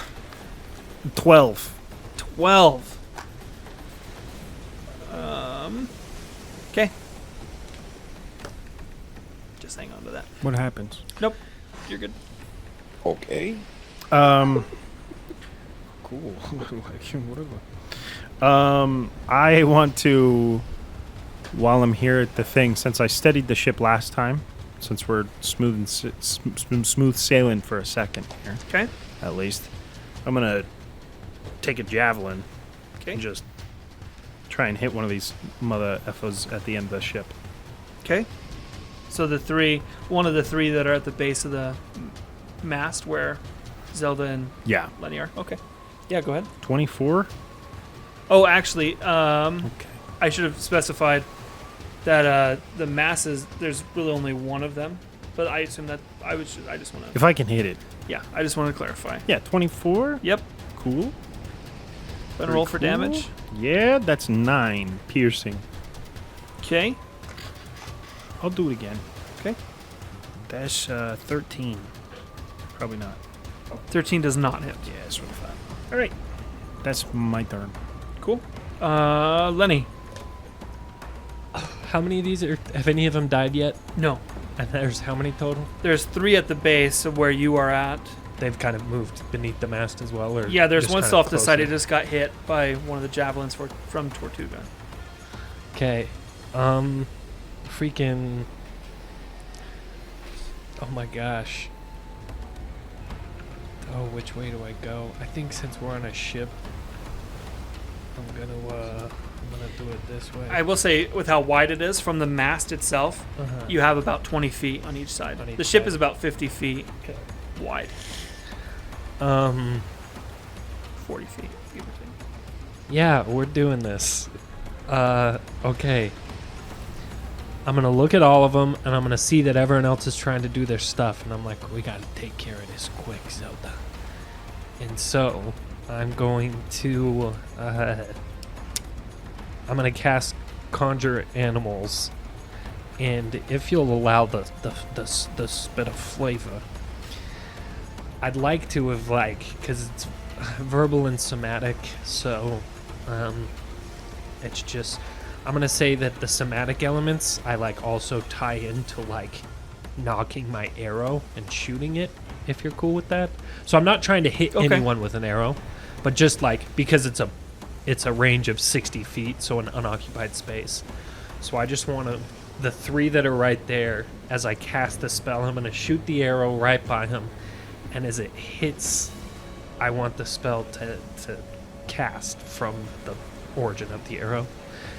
12. 12. Okay. Just hang on to that. What happens? Nope. You're good. Okay. Cool. I want to, while I'm here at the thing, since I studied the ship last time, since we're smooth sailing for a second here, Okay. at least, I'm gonna take a javelin Okay. and just try and hit one of these mother effos at the end of the ship. Okay. So one of the three that are at the base of the mast where Zelda and Yeah. Lenny are. Okay. Yeah, go ahead. 24. Oh, actually, Okay. I should have specified that the masses, there's really only one of them, but I assume that I just want to. If I can hit it. Yeah, I just want to clarify. Yeah, 24. Yep. Cool. Gonna roll for Cool. damage. Yeah, that's 9 piercing. Okay. I'll do it again. Okay. That's 13. Probably not. 13 does not hit. Yeah, that's what I thought. All right. That's my turn. Cool. Lenny. How many of these have any of them died yet? No. And there's how many total? There's 3 at the base of where you are at. They've kind of moved beneath the mast as well, or Yeah, there's just one kind of off the side. It closer? just got hit by one of the javelins from Tortuga. Okay. Freaking. Oh my gosh. Oh, which way do I go? I think since we're on a ship, I'm gonna do it this way. I will say, with how wide it is from the mast itself, Uh-huh. you have about 20 feet on each side. On each The ship side. is about 50 feet Okay. wide. 40 feet, give or take. Yeah, we're doing this. Okay. I'm gonna look at all of them, and I'm gonna see that everyone else is trying to do their stuff, and I'm like, we gotta take care of this quick, Zelda. And so, I'm going to, I'm gonna cast Conjure Animals, and if you'll allow the bit of flavor, I'd like to have because it's verbal and somatic, so it's just I'm gonna say that the somatic elements I also tie into knocking my arrow and shooting it, if you're cool with that. So I'm not trying to hit Okay. anyone with an arrow, but just because it's a range of 60 feet, so an unoccupied space. So I just want to the 3 that are right there. As I cast the spell, I'm gonna shoot the arrow right by him, and as it hits, I want the spell to cast from the origin of the arrow.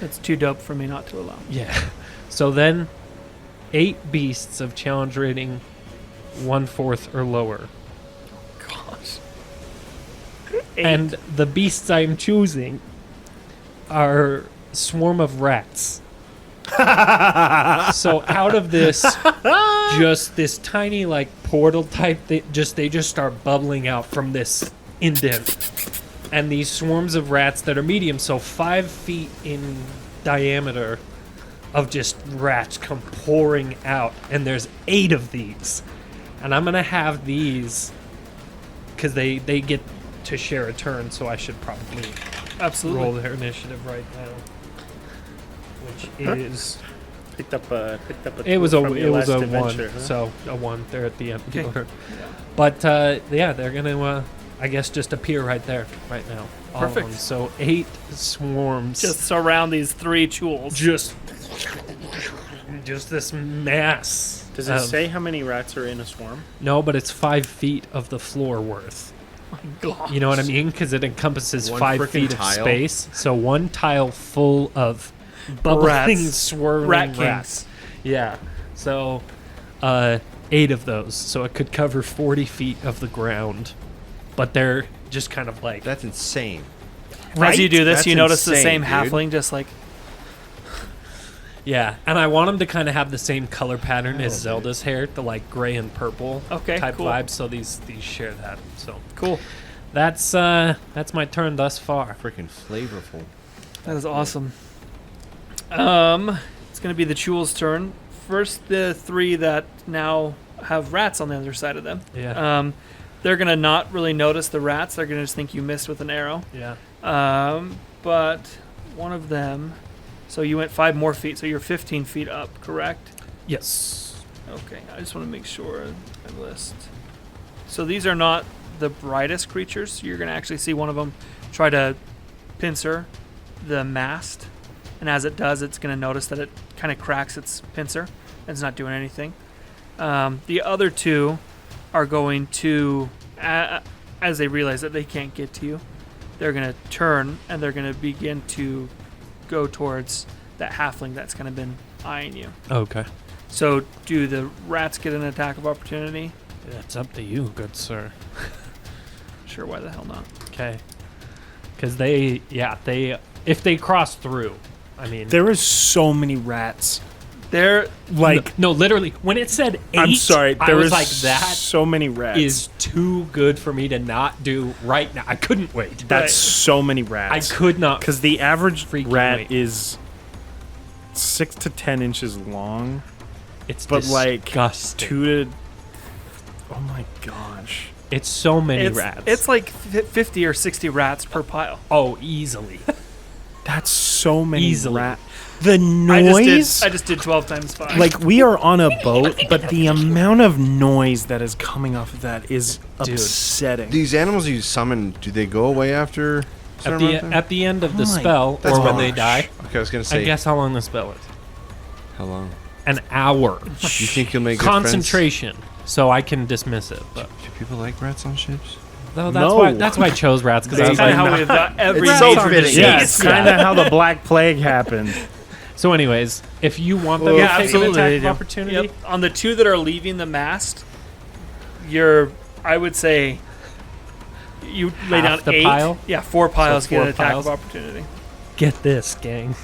That's too dope for me not to allow. Yeah. So then, 8 beasts of challenge rating 1/4 or lower. Gosh. And the beasts I'm choosing are swarm of rats. So out of this, just this tiny portal type, they just start bubbling out from this indent. And these swarms of rats that are medium, so 5 feet in diameter, of just rats come pouring out. And there's 8 of these. And I'm going to have these, because they get to share a turn, so I should probably Absolutely. roll their initiative right now. Which is... Picked up a It was tool a from your last 1, adventure, huh? so a 1. They're at the end of the Okay. order. But yeah, they're gonna, I guess, just appear right there, right now. All of Perfect. them. So 8 swarms. Just surround these 3 jewels. just this mass. Does it say how many rats are in a swarm? No, but it's 5 feet of the floor worth. God. You know what I mean? Because it encompasses One 5 frickin' feet of tile? space. So one tile full of bubbling, Rats. swirling Rat rats. kings. Yeah. So, 8 of those, so it could cover 40 feet of the ground. But they're just kind of like... That's insane. As you do this, That's you notice the insane, same dude. halfling just like... Yeah, and I want them to kind of have the same color pattern as Zelda's hair, the like gray and purple type cool. vibe. So these share that. So Cool. that's my turn thus far. Freaking flavorful. That is awesome. It's going to be the Chul's turn. First, the 3 that now have rats on the other side of them. Yeah. They're going to not really notice the rats. They're going to just think you missed with an arrow. Yeah. But one of them... So you went 5 more feet, so you're 15 feet up, correct? Yes. Okay, I just want to make sure I list. So these are not the brightest creatures. You're going to actually see one of them try to pincer the mast. And as it does, it's going to notice that it kind of cracks its pincer. And it's not doing anything. The other 2 are going to, as they realize that they can't get to you, they're going to turn and they're going to begin to go towards that halfling that's kind of been eyeing you. Okay. So do the rats get an attack of opportunity? That's up to you, good sir. Sure, why the hell not? Okay. Because if they cross through, I mean... There is so many rats. They're Like, No, literally, when it said 8, I'm sorry, I there was is like, that so many rats. is too good for me to not do right now. I couldn't wait. That's so many rats. I could not. Because the average Freaking rat wait. is 6 to 10 inches long, It's but like disgusting. 2 to... Oh my gosh. It's so many it's, rats. It's like 50 or 60 rats per pile. oh, easily. That's so many Easily. rats. The I noise... just did 12 times 5. Like, we are on a boat, but the amount of noise that is coming off of that is upsetting. These animals you summon, do they go away after? At the end of the Oh my spell, That's or when they gosh. die, Okay, I was gonna say. I guess how long the spell is. How long? An hour. You think you'll make good friends? Concentration, so I can dismiss it. But Do people like rats on ships? no, No. that's why I chose rats, because I That's was kind of like, how we've got every It's so major fitting. disease. Yeah, it's kind of how the Black Plague happened. so anyways, if you want them Yeah, to take an absolutely, attack they of do. opportunity, Yep. On the 2 that are leaving the mast, I would say, you lay down Half the 8. pile? Yeah, 4 piles So get 4 an attack piles? of opportunity. get this, gang.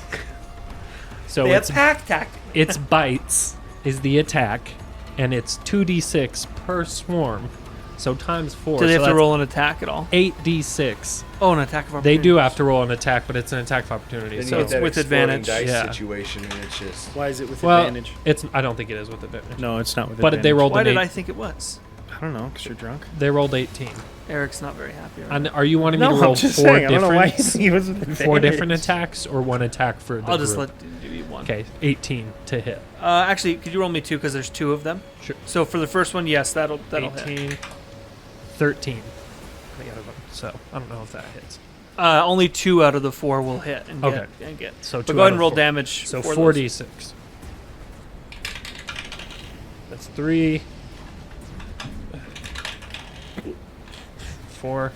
So They it's attack tactic. its bites is the attack, and it's 2d6 per swarm, so times 4. Do they so have to that's roll an attack at all? 8d6. Oh, an attack of opportunity. They do have to roll an attack, but it's an attack of opportunity. So So it's with advantage. Yeah. situation, and it's just. Why is it with well, advantage? I don't think it is with advantage. No, it's not with But advantage. they rolled Why an did 8. I think it was? I don't know, because you're drunk. They rolled 18. Eric's not very happy. Right And now. are you wanting me No, to roll I'm just 4 saying. I don't know why different, he was with advantage. 4 different attacks, or 1 attack for the I'll just group? give you 1. Okay, 18 to hit. Actually, could you roll me 2 because there's 2 of them? Sure. So for the first one, yes, that'll hit. 18, 13. I got it. So I don't know if that hits. Only 2 out of the 4 will hit and Okay. get. So But 2 go ahead out and of roll 4. damage. So for 4d6. That's 3, 4,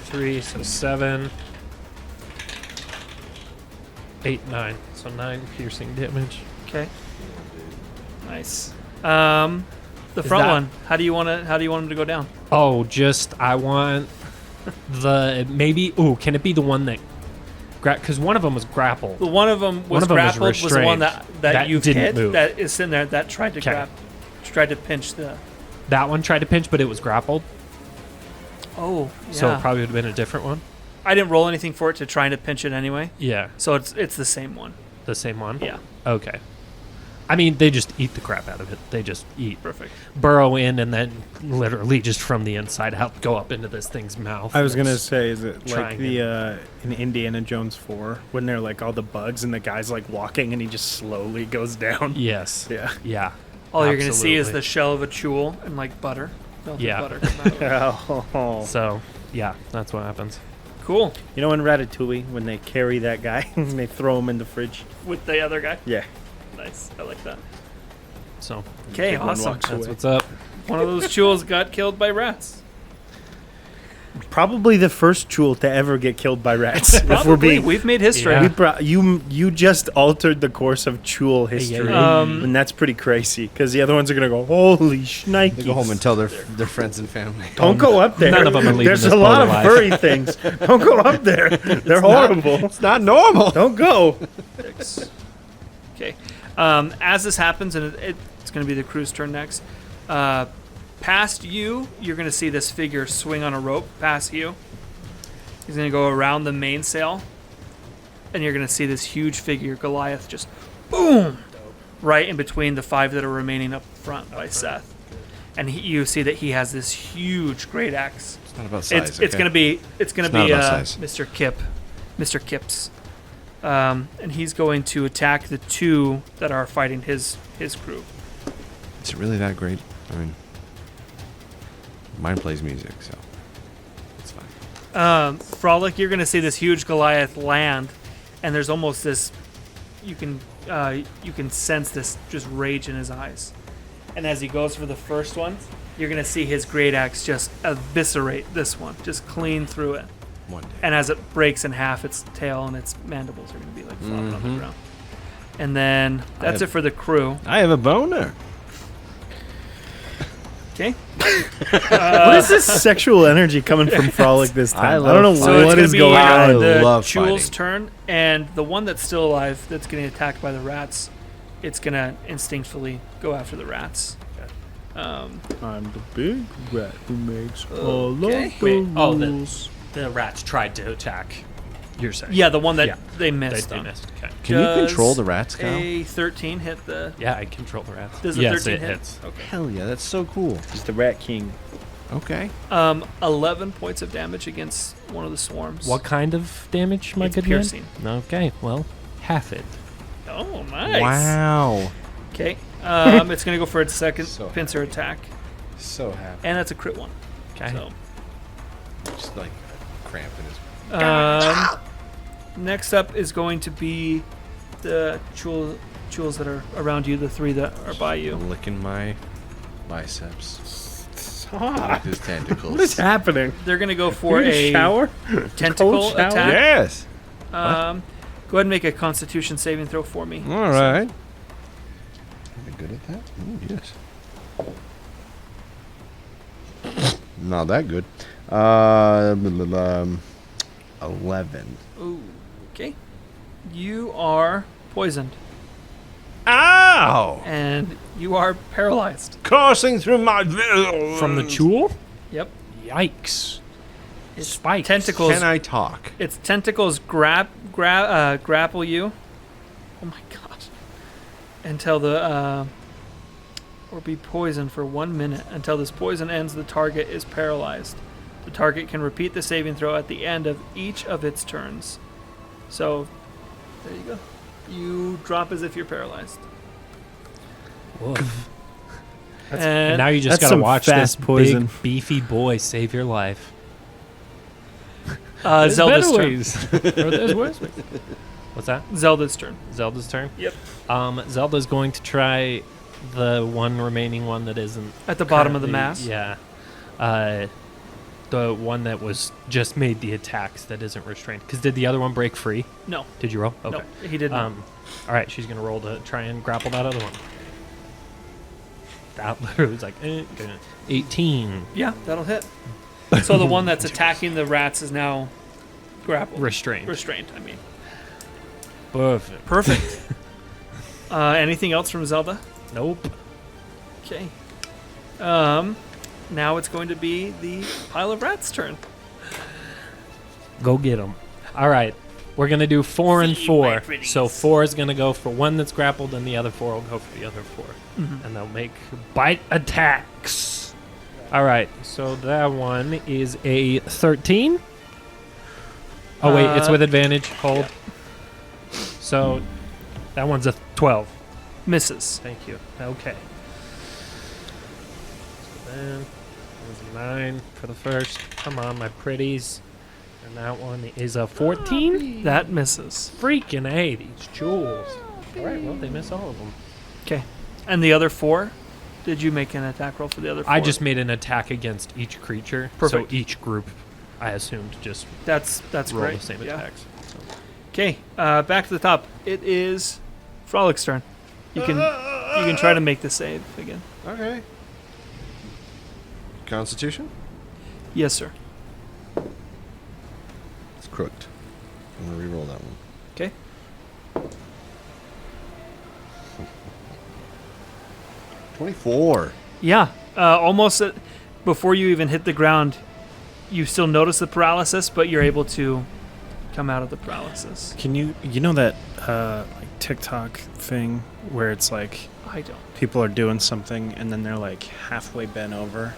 3, so 7, 8, 9. So 9 piercing damage. those. Okay. Nice. The Is front that- one. How do you want him to go down? Oh, I want maybe. Can it be the one that? Because one of them was grappled. The one of them One was of 'em was grappled. Was the one restrained. that That you've didn't hit? move. That is sitting there. That tried to 'Kay. tried to pinch the. That one tried to pinch, but it was grappled. Oh, yeah. So it probably would have been a different one. I didn't roll anything for it to try to pinch it anyway. Yeah, So it's the same one. the same one. Yeah. Okay. I mean, they just eat the crap out of it. They just eat, Perfect. burrow in, and then literally just from the inside out go up into this thing's mouth. I was going to It's- say, is it like trying the in Indiana Jones 4 when they're like all the bugs and the guy's like walking and he just slowly goes down? Yes. Yeah. Yeah. All you're gonna see is Absolutely. the shell of a chul and like butter. Melted Yeah. butter. come out of it. Oh. So, yeah, that's what happens. Cool. You know in Ratatouille when they carry that guy and they throw him in the fridge? With the other guy. Yeah. Nice. I like that. So, Okay, Everyone awesome. walks that's away. what's up. One of those chuls got killed by rats. Probably the first Chul to ever get killed by rats. if we're Probably. being, We've made history. Yeah. you just altered the course of Chul history, and that's pretty crazy. Because the other ones are gonna go, holy shnikes. They go home and tell their friends and family. Don't go up there. None of them are leaving There's this a lot boat of alive. furry things. Don't go up there. They're horrible. It's not normal. Don't go. Okay. As this happens, and it's going to be the crew's turn next. Past you, you're going to see this figure swing on a rope past you. He's going to go around the mainsail, and you're going to see this huge figure, Goliath, just boom, right in between the 5 that are remaining up front by Seth. And you see that he has this huge great axe. It's not about size. It's going to be not about size. Mr. Kips. And he's going to attack the 2 that are fighting his crew. Is it really that great? I mean, mine plays music, so it's fine. Frolic, you're going to see this huge Goliath land, and there's almost this. You can sense this just rage in his eyes. And as he goes for the first one, you're going to see his great axe just eviscerate this one, just clean through it. One day. And as it breaks in half, its tail and its mandibles are going to be like flopping on the ground. And then that's it for the crew. I have a boner. Okay. What is this sexual energy coming from Frolic this time? I don't know So what it's is going going to be on. the love Chul's fighting. turn, and the one that's still alive, that's getting attacked by the rats, it's going to instinctively go after the rats. I'm the big rat who makes all Okay. of the Wait, rules. the rats tried to attack. You're saying? Yeah, the one that Yeah. they missed. They on. missed. Okay. Can you Does control the rats, Kyle? A 13 hit the. Yeah, I control the rats. Does the yes, 13 it hit? hits. Okay. Hell yeah, that's so cool. He's the Rat King. Okay. 11 points of damage against one of the swarms. What kind of damage, my It's good piercing. man? Okay, well, half it. Oh, nice. Wow. Okay. It's going to go for its second So pincer attack, So happy. and that's a crit one. Okay. So. Just like cramp in his. Next up is going to be the Chuls that are around you, the 3 that are by you. Licking my biceps. Stop. With his tentacles. What is happening? They're going to go for You in a shower? tentacle Cold shower? attack. Yes. Go ahead and make a Constitution saving throw for me. All right. Am I good at that? Ooh, yes. Not that good. 11. Ooh, okay. You are poisoned, Ow! and you are paralyzed. Coursing through my. From the Chul? Yep. Yikes. Its Spikes. tentacles. Can I talk? Its tentacles grapple you. Oh my gosh! Until the or be poisoned for 1 minute. Until this poison ends, the target is paralyzed. The target can repeat the saving throw at the end of each of its turns. So, there you go. You drop as if you're paralyzed. Woof. And And now you just that's gotta some watch fast this poison. big, beefy boy save your life. Zelda's better turn. ways. Or there's worse ways. What's that? Zelda's turn. Zelda's turn? Yep. Zelda's going to try the one remaining one that isn't At the bottom of the currently- mass. Yeah. The one that was just made the attacks that isn't restrained. Because did the other one break free? No. Did you roll? Okay. No, he did not. All right, she's gonna roll to try and grapple that other one. That literally was like 18 Yeah, that'll hit. So the one that's attacking the rats is now grappled. restrained. Restrained, I mean. Perfect. Perfect. Anything else from Zelda? Nope. Okay. Now it's going to be the pile of rats' turn. Go get them. All right. We're going to do 4 and See 4. my pretties. So 4 is going to go for one that's grappled, and the other 4 will go for the other 4. And they'll make bite attacks. All right. So that one is a 13. Oh, wait. It's with advantage. Hold. So that one's a 12. Misses. Thank you. Okay. So then, that was a 9 for the first. Come on, my pretties. And that one is a 14. That misses. Freaking A, these jewels. All right, well, they miss all of them. Okay. And the other 4? Did you make an attack roll for the other 4? I just made an attack against each creature. Perfect. So each group I assumed just That's roll great. the same Yeah. attacks. So. Okay, back to the top. It is Frolic's turn. You can try to make the save again. Okay. Constitution? Yes, sir. It's crooked. I'm gonna re-roll that one. Okay. $24. Yeah, almost before you even hit the ground, you still notice the paralysis, but you're able to come out of the paralysis. Can you know that like TikTok thing where it's like I don't. people are doing something and then they're like halfway bent over.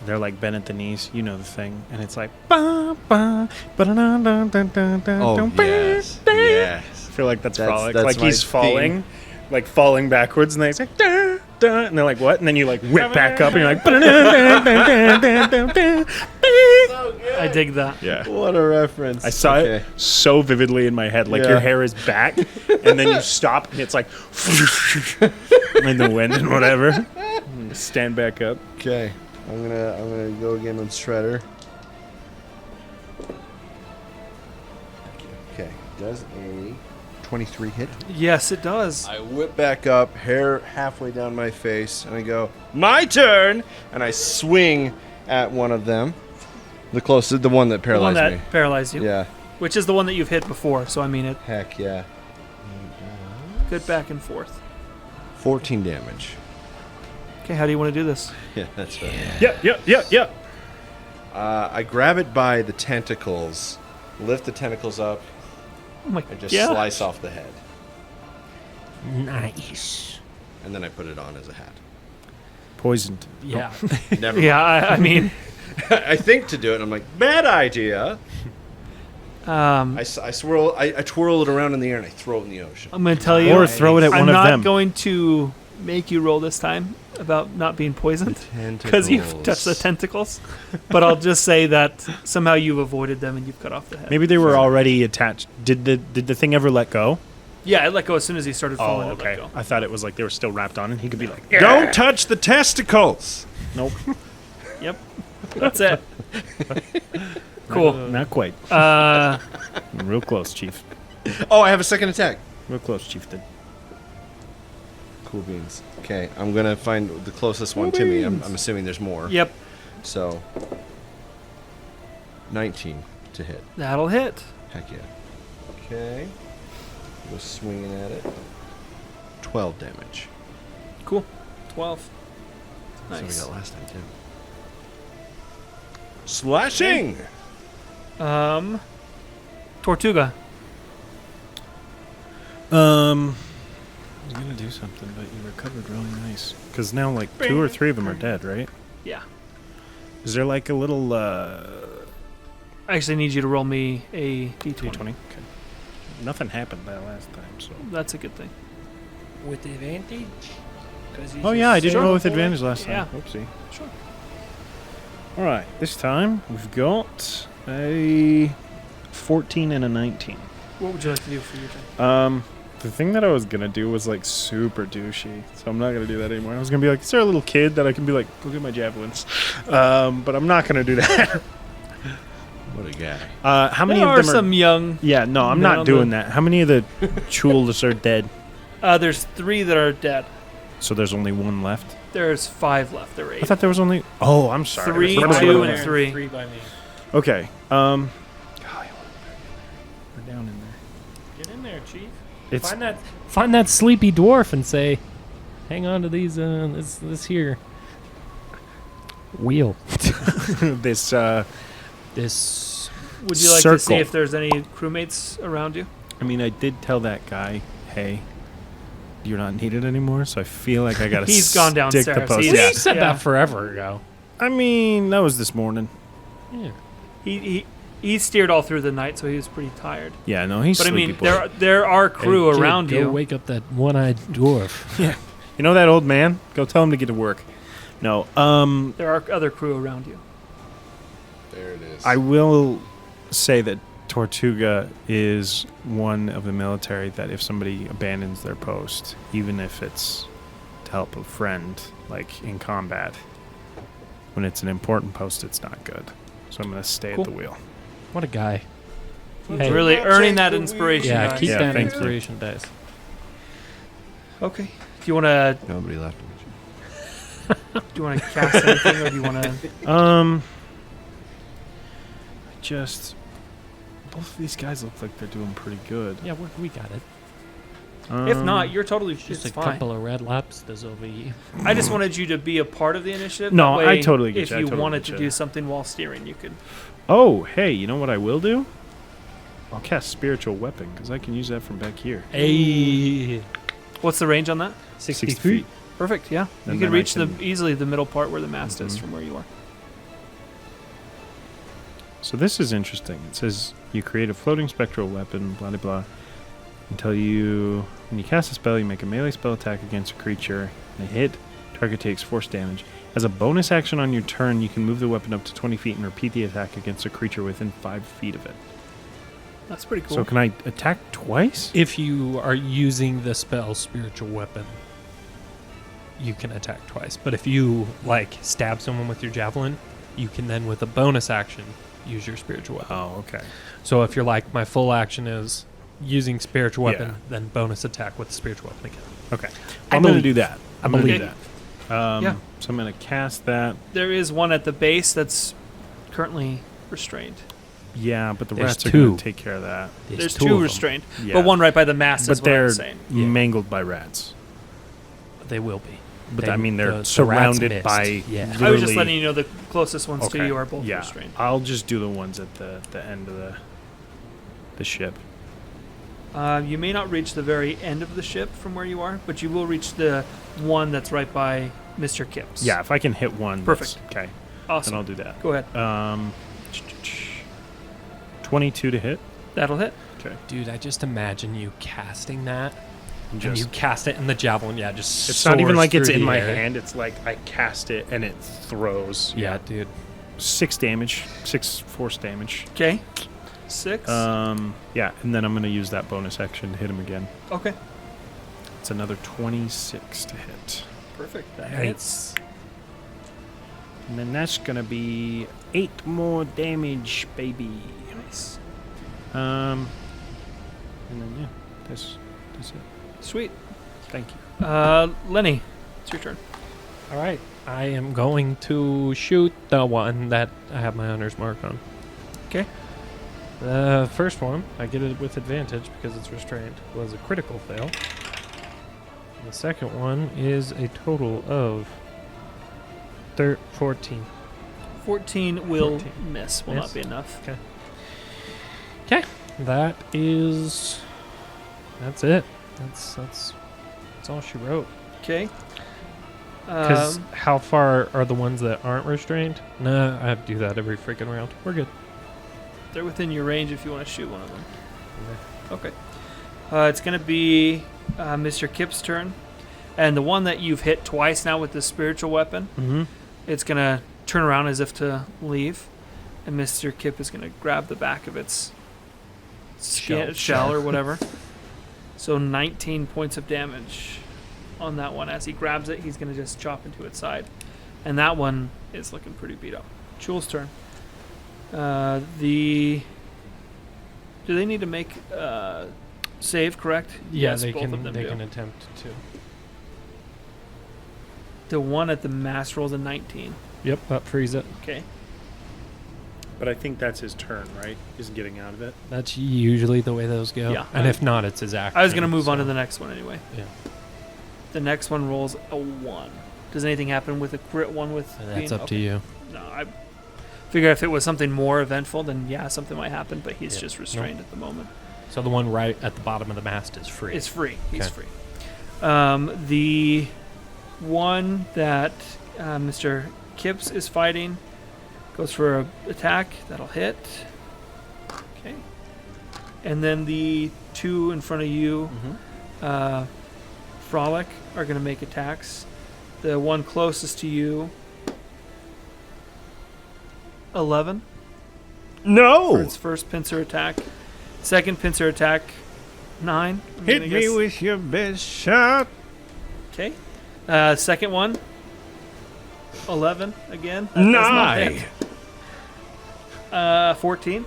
They're like bent at the knees. You know the thing, and it's like ba ba ba da da da da da da. Oh, yes. Yes. I feel like that's Frolic. That's Like my he's falling, theme. like falling backwards, and they say da da, and they're like what? And then you like whip back up, and you're like ba da da da da da da. I dig that. Yeah. What a reference. I saw it so vividly in my head. Like Yeah. your hair is back, and then you stop, and it's like in the wind and whatever. And stand back up. Okay. I'm gonna go again on Shredder. Okay. Does a 23 hit? Yes, it does. I whip back up, hair halfway down my face, and I go, my turn! And I swing at one of them. The closest, the one that The one paralyzed that me. paralyzed you. Yeah. Which is the one that you've hit before, so I mean it. Heck yeah. Good back and forth. 14 damage. Okay, how do you want to do this? Yeah, that's right. Yep. I grab it by the tentacles, lift the tentacles up, Oh my and just yeah. slice off the head. Nice. And then I put it on as a hat. Poisoned. Yeah. Never Yeah, I mean, I think to do it, and I'm like, bad idea. I swirl, I twirl it around in the air, and I throw it in the ocean. I'm going to tell you. Or throw it at I'm one of not them. going to make you roll this time about not being poisoned because you've touched the tentacles. But I'll just say that somehow you've avoided them and you've cut off the head. Maybe they were already attached. Did the thing ever let go? Yeah, it let go as soon as he started falling. Oh, It let okay. go. I thought it was like they were still wrapped on, and he could be like, Don't touch the testicles. nope, Yep, that's it. Cool. not quite. Real close, Chief. Oh, I have a second attack. Real close, Chieftain. Cool beans. Okay, I'm gonna find the closest one to me. I'm assuming there's more. Yep, So, 19 to hit. that'll hit. Heck yeah. Okay. Go swinging at it. 12 damage. Cool. 12. That's what we Nice. got last time too. Slashing. Tortuga. I was gonna do something, but you recovered really nice. Because now, like, 2 or 3 of them are dead, right? Yeah. Is there like a little I actually need you to roll me a d20. d20? Okay. Nothing happened that last time, so. That's a good thing. With advantage? Oh yeah, I did Sure. roll with advantage last time. Yeah. Oopsie. Sure. All right, this time we've got a 14 and a 19. What would you like to do for your turn? The thing that I was gonna do was like super douchey, so I'm not gonna do that anymore. I was gonna be like, is there a little kid that I can be like, go get my javelins? But I'm not gonna do that. What a guy. How many There of are them some young. Yeah, no, I'm men not on doing the- that. How many of the chuls are dead? There's 3 that are dead. So there's only 1 left. There's 5 left. There are 8. I thought there was only. Oh, I'm sorry. 3, What am I 2, looking and at? 3. 3 by me. Okay. Golly, we're down in there. Get in there, Chief. It's Find that sleepy dwarf and say, hang on to these, this here wheel. this. This Would you like to see Circle. if there's any crewmates around you? I mean, I did tell that guy, hey, you're not needed anymore. So I feel like I gotta. He's gone stick the downstairs. post. He's- Yeah. You said Yeah. that forever ago. I mean, that was this morning. Yeah. He steered all through the night, so he was pretty tired. Yeah, no, he's. But I sleepy mean, boy. there are crew Hey, kid, around go you. wake up that one-eyed dwarf. You know that old man? Go tell him to get to work. No. There are other crew around you. There it is. I will say that Tortuga is one of the military that if somebody abandons their post, even if it's to help a friend, like in combat, when it's an important post, it's not good. So I'm going to stay Cool. at the wheel. What a guy. He's Hey. really earning that inspiration. Yeah, guys. keep Yeah, that thank you. inspiration dice. Okay. Do you want to Nobody left. cast anything, or do you want to? Just both of these guys look like they're doing pretty good. Yeah, we got it. If not, you're totally Just it's a fine. couple of red lobsters over you. I just wanted you to be a part of the initiative. No, That way, I totally get if you. I you totally wanted get to you. do something while steering, you could. Oh, hey, you know what I will do? I'll cast Spiritual Weapon, because I can use that from back here. Hey. What's the range on that? 60 feet. Perfect. Yeah, And you then can I reach can- easily the middle part where the mast is Mhm. from where you are. So this is interesting. It says you create a floating spectral weapon, blah, blah, blah. Until when you cast a spell, you make a melee spell attack against a creature. And a hit, target takes force damage. As a bonus action on your turn, you can move the weapon up to 20 feet and repeat the attack against a creature within 5 feet of it. That's pretty cool. So can I attack twice? If you are using the spell spiritual weapon, you can attack twice. But if you stab someone with your javelin, you can then with a bonus action use your spiritual weapon. Oh, okay. So if you're my full action is using spiritual weapon, Yeah. then bonus attack with the spiritual weapon again. Okay. I I'm going to believe. do that. I I'm going to do believe. that. Yeah. So I'm going to cast that. there is one at the base that's currently restrained. Yeah, but the There's rats are two. going to take care of that. There's two of two them. restrained, Yeah. but one right by the mast is But what I'm they're saying. Yeah. mangled by rats. They will be. But They- I mean, they're the rats surrounded missed. by. Yeah. I was just literally- letting you know the closest ones to Okay. you are both Yeah, restrained. I'll just do the ones at the end of the ship. You may not reach the very end of the ship from where you are, but you will reach the one that's right by Mr. Kipps. Yeah, if I can hit one. that's- Perfect. Okay, then Awesome. I'll do that. Go ahead. 22 to hit. That'll hit. Okay. Dude, I just imagine you casting that, and you Just, cast it in the javelin. Yeah, just it's not even soars like it's through in the my air. hand. It's like I cast it and it throws. Yeah, dude. 6 damage, 6 force damage. Okay. 6. Yeah, and then I'm gonna use that bonus action to hit him again. Okay. It's another 26 to hit. Perfect. That Nice. hits. And then that's gonna be 8 more damage, baby. Nice. And then yeah, that's it. Sweet. Thank you. Lenny, it's your turn. All right, I am going to shoot the one that I have my hunter's mark on. Okay. The first one, I get it with advantage because it's restrained, was a critical fail. The second one is a total of 14. 14 will 14. miss. Will Miss? not be enough. That's it. That's all she wrote. Okay. Because how far are the ones that aren't restrained? Nah, I do that every freaking round. We're good. They're within your range if you want to shoot one of them. Okay. It's going to be Mr. Kip's turn. And the one that you've hit twice now with the spiritual weapon, Mm-hmm. it's going to turn around as if to leave. And Mr. Kip is going to grab the back of its shell or whatever. So 19 points of damage on that one. As he grabs it, he's going to just chop into its side. And that one is looking pretty beat up. Chul's turn. Do they need to make save, correct? Yeah, Yes, they both can. of them They do. can attempt to. The one at the mast rolls a 19. Yep, that frees it. Okay. But I think that's his turn, right? Is getting out of it. That's usually the way those go. Yeah. And if not, it's his action. I was going to move on to so- the next one anyway. Yeah. The next one rolls a 1. Does anything happen with a crit one with That's being, up to you. No, I figure if it was something more eventful, then yeah, something might happen, but he's Yeah. just restrained at the moment. So the one right at the bottom of the mast is free. It's free. He's Okay. free. The one that Mr. Kipps is fighting goes for an attack. That'll hit. Okay. And then the two in front of you, Frolic, are going to make attacks. The one closest to you, 11 for No! its first pincer attack. Second pincer attack, 9. I'm Hit gonna me guess. with your best shot. Okay. Second one, 11 again. That does not Nine. hit. 14.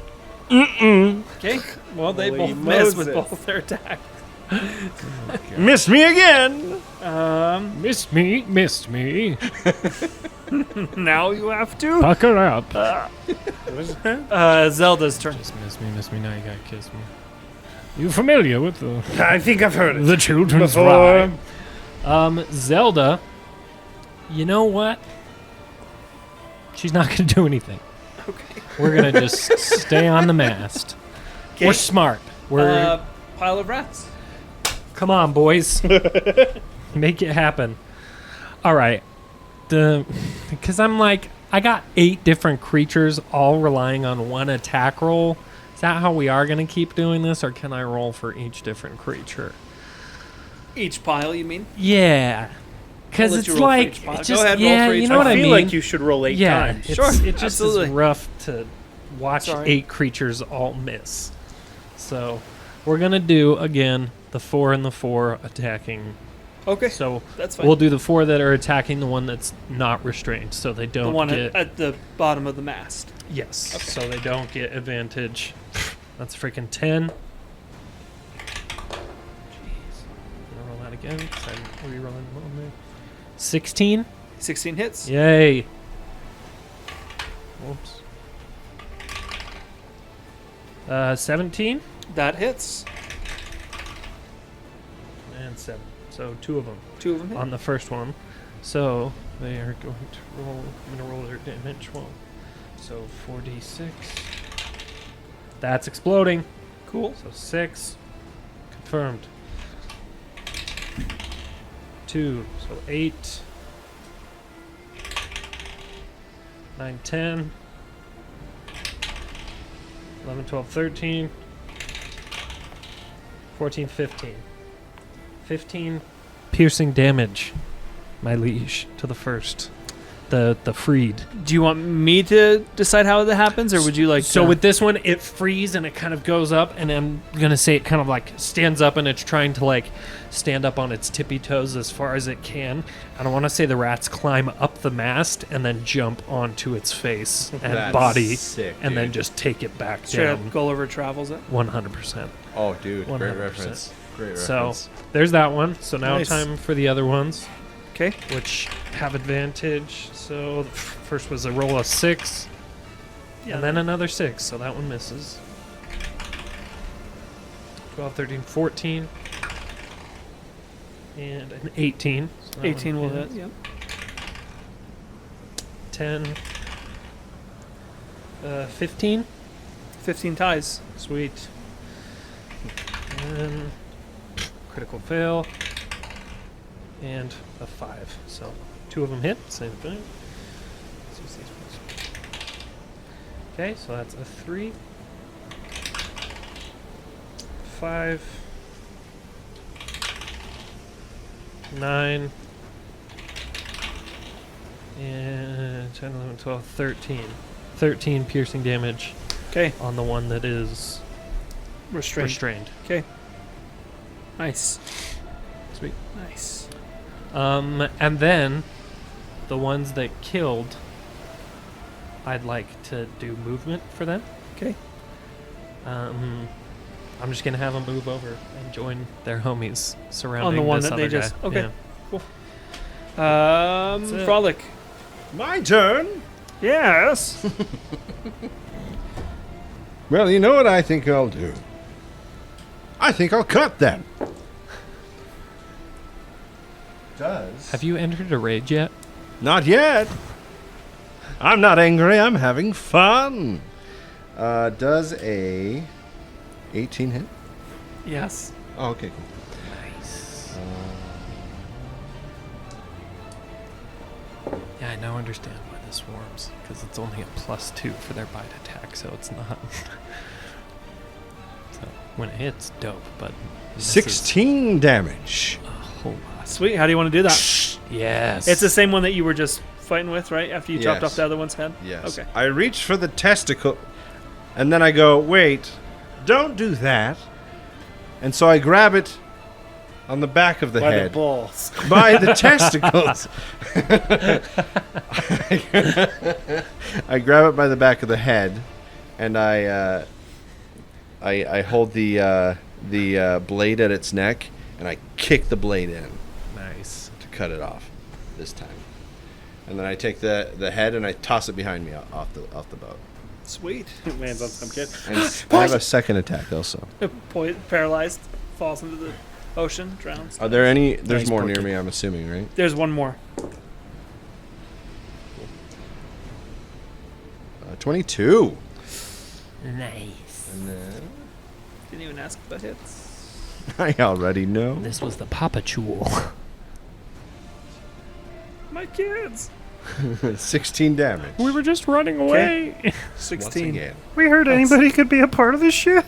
Okay. Well, they Holy both miss with Moses. both their attacks. Missed me again. Missed me. Now you have to. Pucker up. Zelda's turn. Just miss me. Now you gotta kiss me. You familiar with the I think I've heard it. the children's Before. rhyme? Zelda. You know what? She's not gonna do anything. Okay. We're gonna just stay on the mast. Okay. We're smart. We're Pile of rats. come on, boys. Make it happen. All right. Because I'm like, I got 8 different creatures all relying on one attack roll. Is that how we are going to keep doing this, or can I roll for each different creature? Each pile, you mean? Yeah. Because I'll let it's you roll for like, each pile. it's Go just, ahead, roll yeah, for each you know what I I feel mean? like you should roll 8 yeah, times. it's, Sure, it just absolutely. is rough to watch Sorry. 8 creatures all miss. So we're going to do, again, the 4 and the 4 attacking. Okay. So That's fine. we'll do the 4 that are attacking the one that's not restrained, so they don't the one get... at the bottom of the mast. Yes, so they don't get advantage. That's freaking 10. Jeez. Gonna roll that again, because I'm rerolling the one there. 16? 16 hits. Yay. Whoops. 17 That hits. and 7. So 2 of them 2 of them hit. on the first one. So they are going to roll. I'm going to roll their damage. Well, so 4d6. That's exploding. Cool. So 6. Confirmed. 2. So 8. 9, 10. 11, 12, 13. 14, 15. 15 piercing damage, my liege, to the first. The freed. Do you want me to decide how that happens, or would you like So to? with this one, it frees and it kind of goes up, and I'm gonna say it kind of like stands up, and it's trying to like stand up on its tippy toes as far as it can. And I want to say the rats climb up the mast and then jump onto its face and That's body, sick, and then dude. just take it back straight down. up Gulliver travels it? 100%. Oh, dude, great 100%. reference. Great So reference. there's that one. So now Nice. time for the other ones, Okay. which have advantage. So the first was a roll of 6, and then another 6. So that one misses. 12, 13, 14, and an 18. So that 18 one will hit. hits. Yep. 10, 15. 15 ties. Sweet. And critical fail. And a 5. So 2 of them hit. Same thing. Okay, so that's a 3. 5. 9. And 10, 11, 12, 13. 13 piercing damage Okay. on the one that is restrained. Okay. Nice. Sweet. Nice. And then the ones that killed, I'd like to do movement for them. Okay. I'm just gonna have them move over and join their homies surrounding On the one this that they other just- guy. okay. Yeah. it. Frolic. My turn. Yes. Well, you know what I think I'll do? I think I'll cut them. Does? Have you entered a rage yet? Not yet. I'm not angry. I'm having fun. Does a 18 hit? Yes. Oh, okay, cool. Nice. Yeah, I now understand why this swarms, because it's only a +2 for their bite attack, so it's not. So when it hits, dope, but this is 16 damage. a whole lot. Sweet. How do you want to do that? Yes. It's the same one that you were just fighting with, right? After you chopped Yes. off the other one's head? Yes. Okay. I reach for the testicle, and then I go, wait, don't do that. And so I grab it on the back of the By head. the balls. By the testicles. I grab it by the back of the head, and I hold the blade at its neck, and I kick the blade in Nice. to cut it off this time. And then I take the head and I toss it behind me off the boat. Sweet. It lands on some kid. And I have a second attack also. Paralyzed, falls into the ocean, drowns. Are there any? There's Nice more poor near kid. me, I'm assuming, right? There's one more. 22. Nice. And then Didn't even ask if that hits. I already know. This was the Papa Chul. My kids. 16 damage. We were just running away. Once 16. again. We heard anybody could be a part of the ship.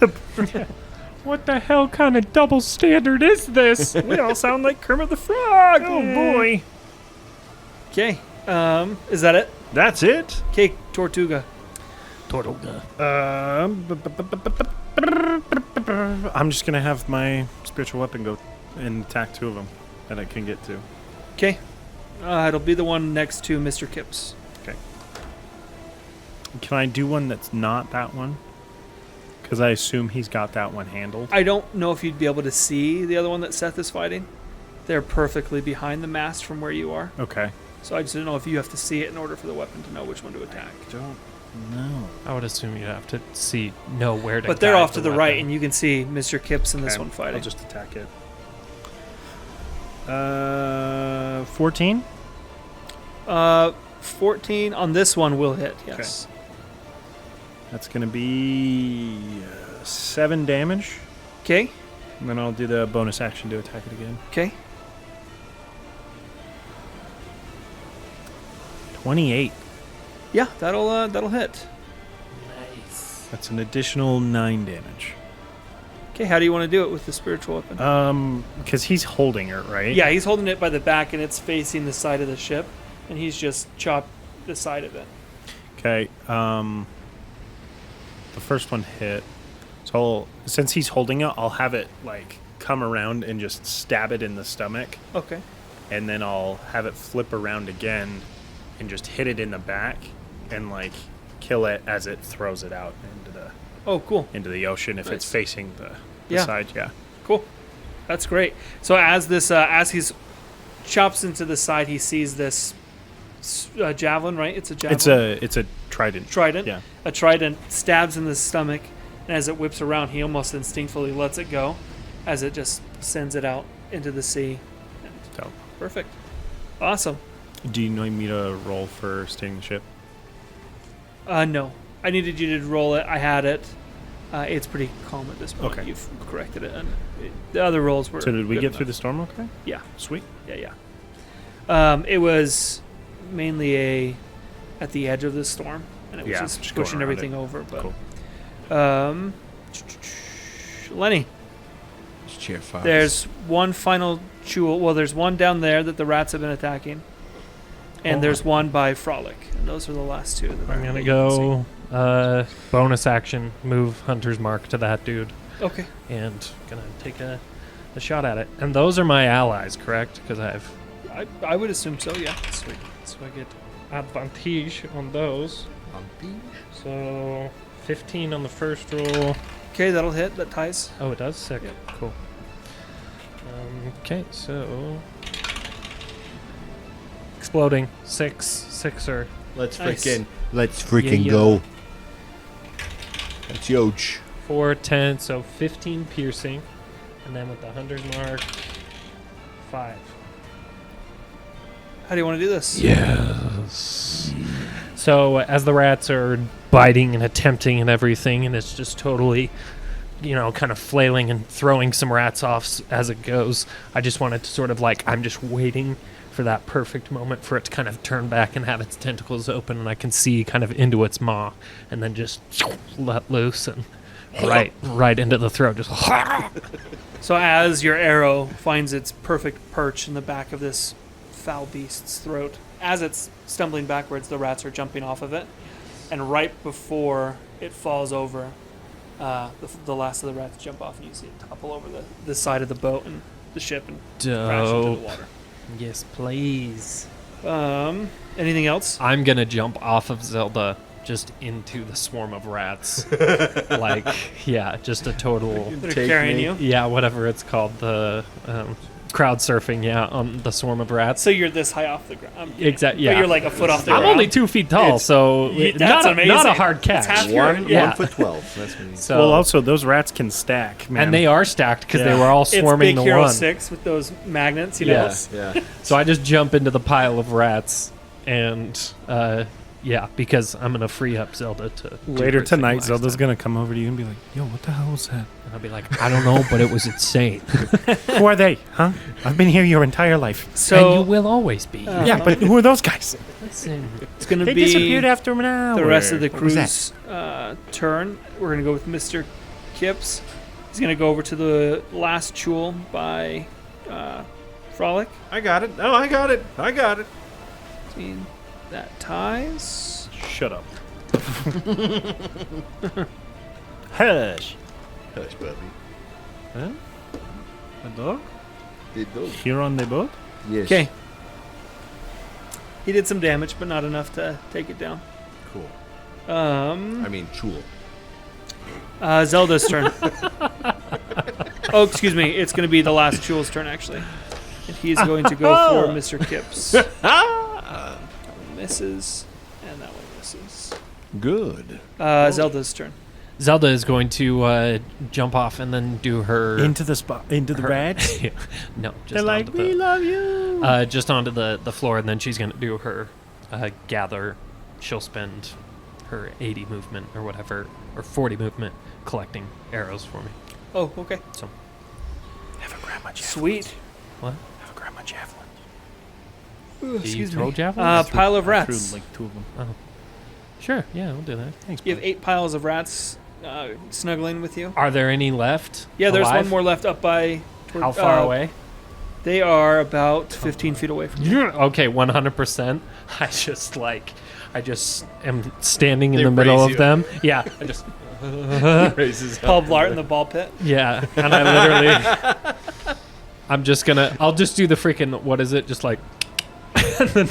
What the hell kind of double standard is this? We all sound like Kermit the Frog. Oh boy. Okay. Is that it? That's it. Okay, Tortuga. Tortuga. I'm just gonna have my spiritual weapon go and attack 2 of them that I can get to. Okay. It'll be the one next to Mr. Kipps. Can I do one that's not that one? Because I assume he's got that one handled. I don't know if you'd be able to see the other one that Seth is fighting. They're perfectly behind the mast from where you are. Okay. So I just don't know if you have to see it in order for the weapon to know which one to attack. No. I would assume you'd have to know where to. But they're guide off to the right, weapon. and you can see Mr. Kipps and this Okay, one fighting. I'll just attack it. 14? 14 on this one will hit, yes. That's gonna be 7 damage. Okay, And then I'll do the bonus action to attack it again. okay. 28. Yeah, that'll hit. Nice. That's an additional 9 damage. Okay, how do you want to do it with the spiritual weapon? Because he's holding it, right? Yeah, he's holding it by the back, and it's facing the side of the ship, and he's just chopped the side of it. Okay. The first one hit. So since he's holding it, I'll have it like come around and just stab it in the stomach, Okay. and then I'll have it flip around again and just hit it in the back and like kill it as it throws it out Oh, cool. into the ocean if it's Nice. facing the Yeah. side. Yeah. Cool. That's great. So as this, as he's chops into the side, he sees this javelin, right? It's a javelin. It's a trident. Trident. Yeah. A trident stabs in the stomach, and as it whips around, he almost instinctively lets it go, as it just sends it out into the sea. So, Perfect. Awesome. do you need me to roll for staying the ship? No, I needed you to roll it. I had it. It's pretty calm at this point. Okay. You've corrected it, and the other rolls were. So did we good get enough. through the storm okay? Yeah. Sweet. Yeah. It was mainly at the edge of the storm, and it was Yeah, just just going pushing around everything it. over. But Cool. Lenny, Just cheer Fox. there's one final jewel. Well, there's one down there that the rats have been attacking, and there's one by Frolic, and those are the last two. That I'm that gonna you can go bonus action, move Hunter's Mark to that dude, see. Okay. and gonna take a shot at it. And those are my allies, correct? Because I would assume so. Yeah. sweet, so I get advantage on those. So 15 on the first roll. Okay, that'll hit. That ties. Oh, it does? Sick. Yep. Cool. Okay, so exploding sixer. Let's Nice. freaking Yeah. go. That's huge. 4, 10, so 15 piercing, and then with the 100 mark, 5. How do you want to do this? Yes. So as the rats are biting and attempting and everything, and it's just totally, kind of flailing and throwing some rats off as it goes, I just wanted to sort of I'm just waiting for that perfect moment for it to kind of turn back and have its tentacles open, and I can see kind of into its maw, and then just let loose and right into the throat. Just So as your arrow finds its perfect perch in the back of this foul beast's throat, as it's stumbling backwards, the rats are jumping off of it, and right before it falls over, the last of the rats jump off, and you see it topple over the side of the boat and the ship and crash into the water. Yes, please. Anything else? I'm gonna jump off of Zelda just into the swarm of rats. Like, yeah, just a total, They're carrying you. yeah, whatever it's called, the crowd surfing, yeah, on the swarm of rats. So you're this high off the ground. Exactly, yeah. But you're like a foot off the I'm ground. only 2 feet tall, so That's not a amazing. hard catch. It's half your- Yeah. 1 foot 12. That's what So, Well, also those rats can stack, man. and they are stacked because Yeah. they were all It's swarming Big the Hero one. 6 with those magnets, you know. Yes. Yeah. So I just jump into the pile of rats, and yeah, because I'm gonna free up Zelda to do Later her thing tonight, last Zelda's time. gonna come over to you and be like, "Yo, what the hell was that? And I'll be like, I don't know, but it was insane. Who are they? Huh? I've been here your entire life." And you So will always be. Yeah, but who are those guys? Listen. it's going to They be disappeared after an hour. the rest of the What was that? crew's turn. We're going to go with Mr. Kipps. He's going to go over to the last jewel by Frolic. I got it. No, I got it. I got it. Between that ties. Shut up. Hush. Hush, puppy. Huh? A dog? Did those? Here on the boat? Yes. Okay. He did some damage, but not enough to take it down. Cool. I I mean, Chul. Zelda's turn. Oh, excuse me. It's going to be the last Jewel's turn, actually. And he's going to go for Mr. Kipps. That one misses, and that one misses. Good. Zelda's turn. Zelda is going to jump off and then do her Into the spot, into the her- rats. no, just They're like, onto "We the, love you." just onto the floor, and then she's gonna do her gather. She'll spend her 80 movement or whatever, or 40 movement collecting arrows for me. Oh, okay. So Have a grandma javelin. Sweet. Have a grandma javelin. Ooh, do you excuse throw me. javelins? Pile of I threw rats. like 2 of them. Sure, yeah, we'll do that. Thanks. You have 8 piles of rats snuggling with you. Are there any left? Yeah, there's alive? one more left up by... How far away? They are about 15 feet away from you. Okay, 100%. I just am standing in They the middle raise of you. them. Yeah, I just Raises Paul Blart in the ball pit. yeah, and I literally, I'll just do the freaking what is it? Just like, and then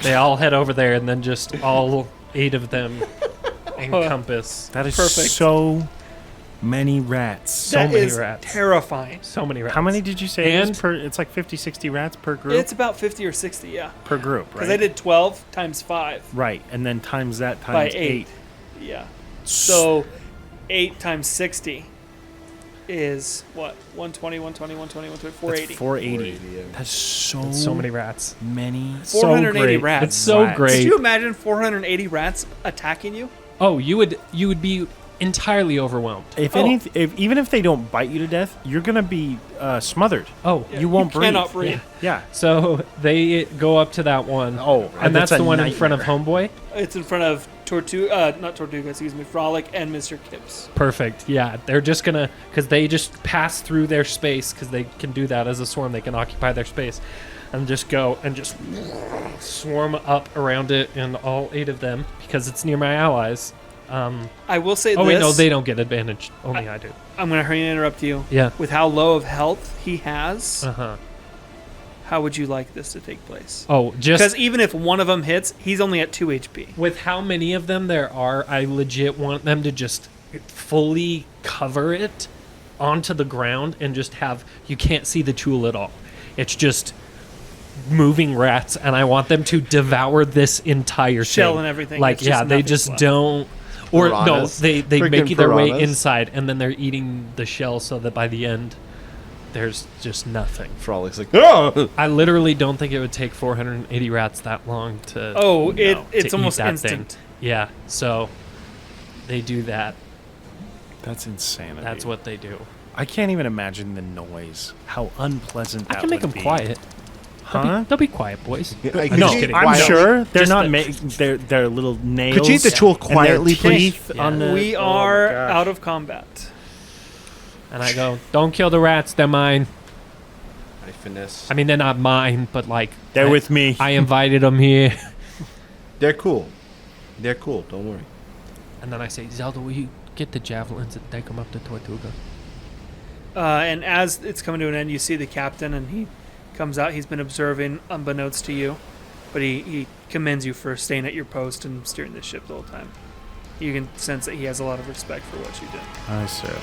they all head over there, and then just all 8 of them encompass. That is Perfect. so many rats. So That many is rats. terrifying. So many rats. How many did you say? And- It was per, it's like 50, 60 rats per group? It's about 50 or 60, yeah. per group, right? Because I did 12 times 5 Right, and then times that by times 8. Yeah. So 8 times 60 is what? 120, 120, 120, 120, 480. 480. That's so, So many rats. many. 480 so great. rats. It's so Rats. great. Could you imagine 480 rats attacking you? Oh, you would be entirely overwhelmed. If Oh. even if they don't bite you to death, you're gonna be smothered. Oh, You won't breathe. cannot breathe. Yeah. so they go up to that one. Oh, and that's a the one in front of nightmare. Homeboy. It's in front of not Tortuga, excuse me, Frolic and Mr. Kipps. Perfect. Yeah, they're just gonna because they just pass through their space because they can do that as a swarm. They can occupy their space, and just go and just swarm up around it, and all 8 of them because it's near my allies. I will say Oh this. wait, no, they don't get advantage. Only I do. I'm going to hurry and interrupt you. Yeah. With how low of health he has, Uh-huh. how would you like this to take place? Oh, Because just even if one of them hits, he's only at 2 HP. with how many of them there are, I legit want them to just fully cover it onto the ground and just have you can't see the tool at all. It's just moving rats, and I want them to devour this entire Shell thing. and everything. Like, It's just yeah, they nothing's just left. don't. Or no, Piranhas. they Freaking make their way piranhas. inside, and then they're eating the shell, so that by the end, there's just nothing. Frolic's like, oh! I literally don't think it would take 480 rats that long to. Oh, to it's eat almost that instant. thing. Yeah, so they do that. That's insanity. That's what they do. I can't even imagine the noise. How unpleasant I that can make would them be. quiet. Huh? They'll be quiet, boys. Like, No, just kidding. I'm Quiet. sure they're Just not the- making their little nails. Could you eat the tool and their quietly, please? teeth Yeah. on the. We oh my are gosh. out of combat. And I go, don't kill the rats. They're mine. I finesse. I mean, they're not mine, but like They're I- with me. I invited them here. They're cool. They're cool. Don't worry. And then I say, Zelda, will you get the javelins and take them up to Tortuga? And as it's coming to an end, you see the captain, and he comes out. He's been observing, unbeknownst to you. but he commends you for staying at your post and steering the ship the whole time. You can sense that he has a lot of respect for what you did. Aye, sir.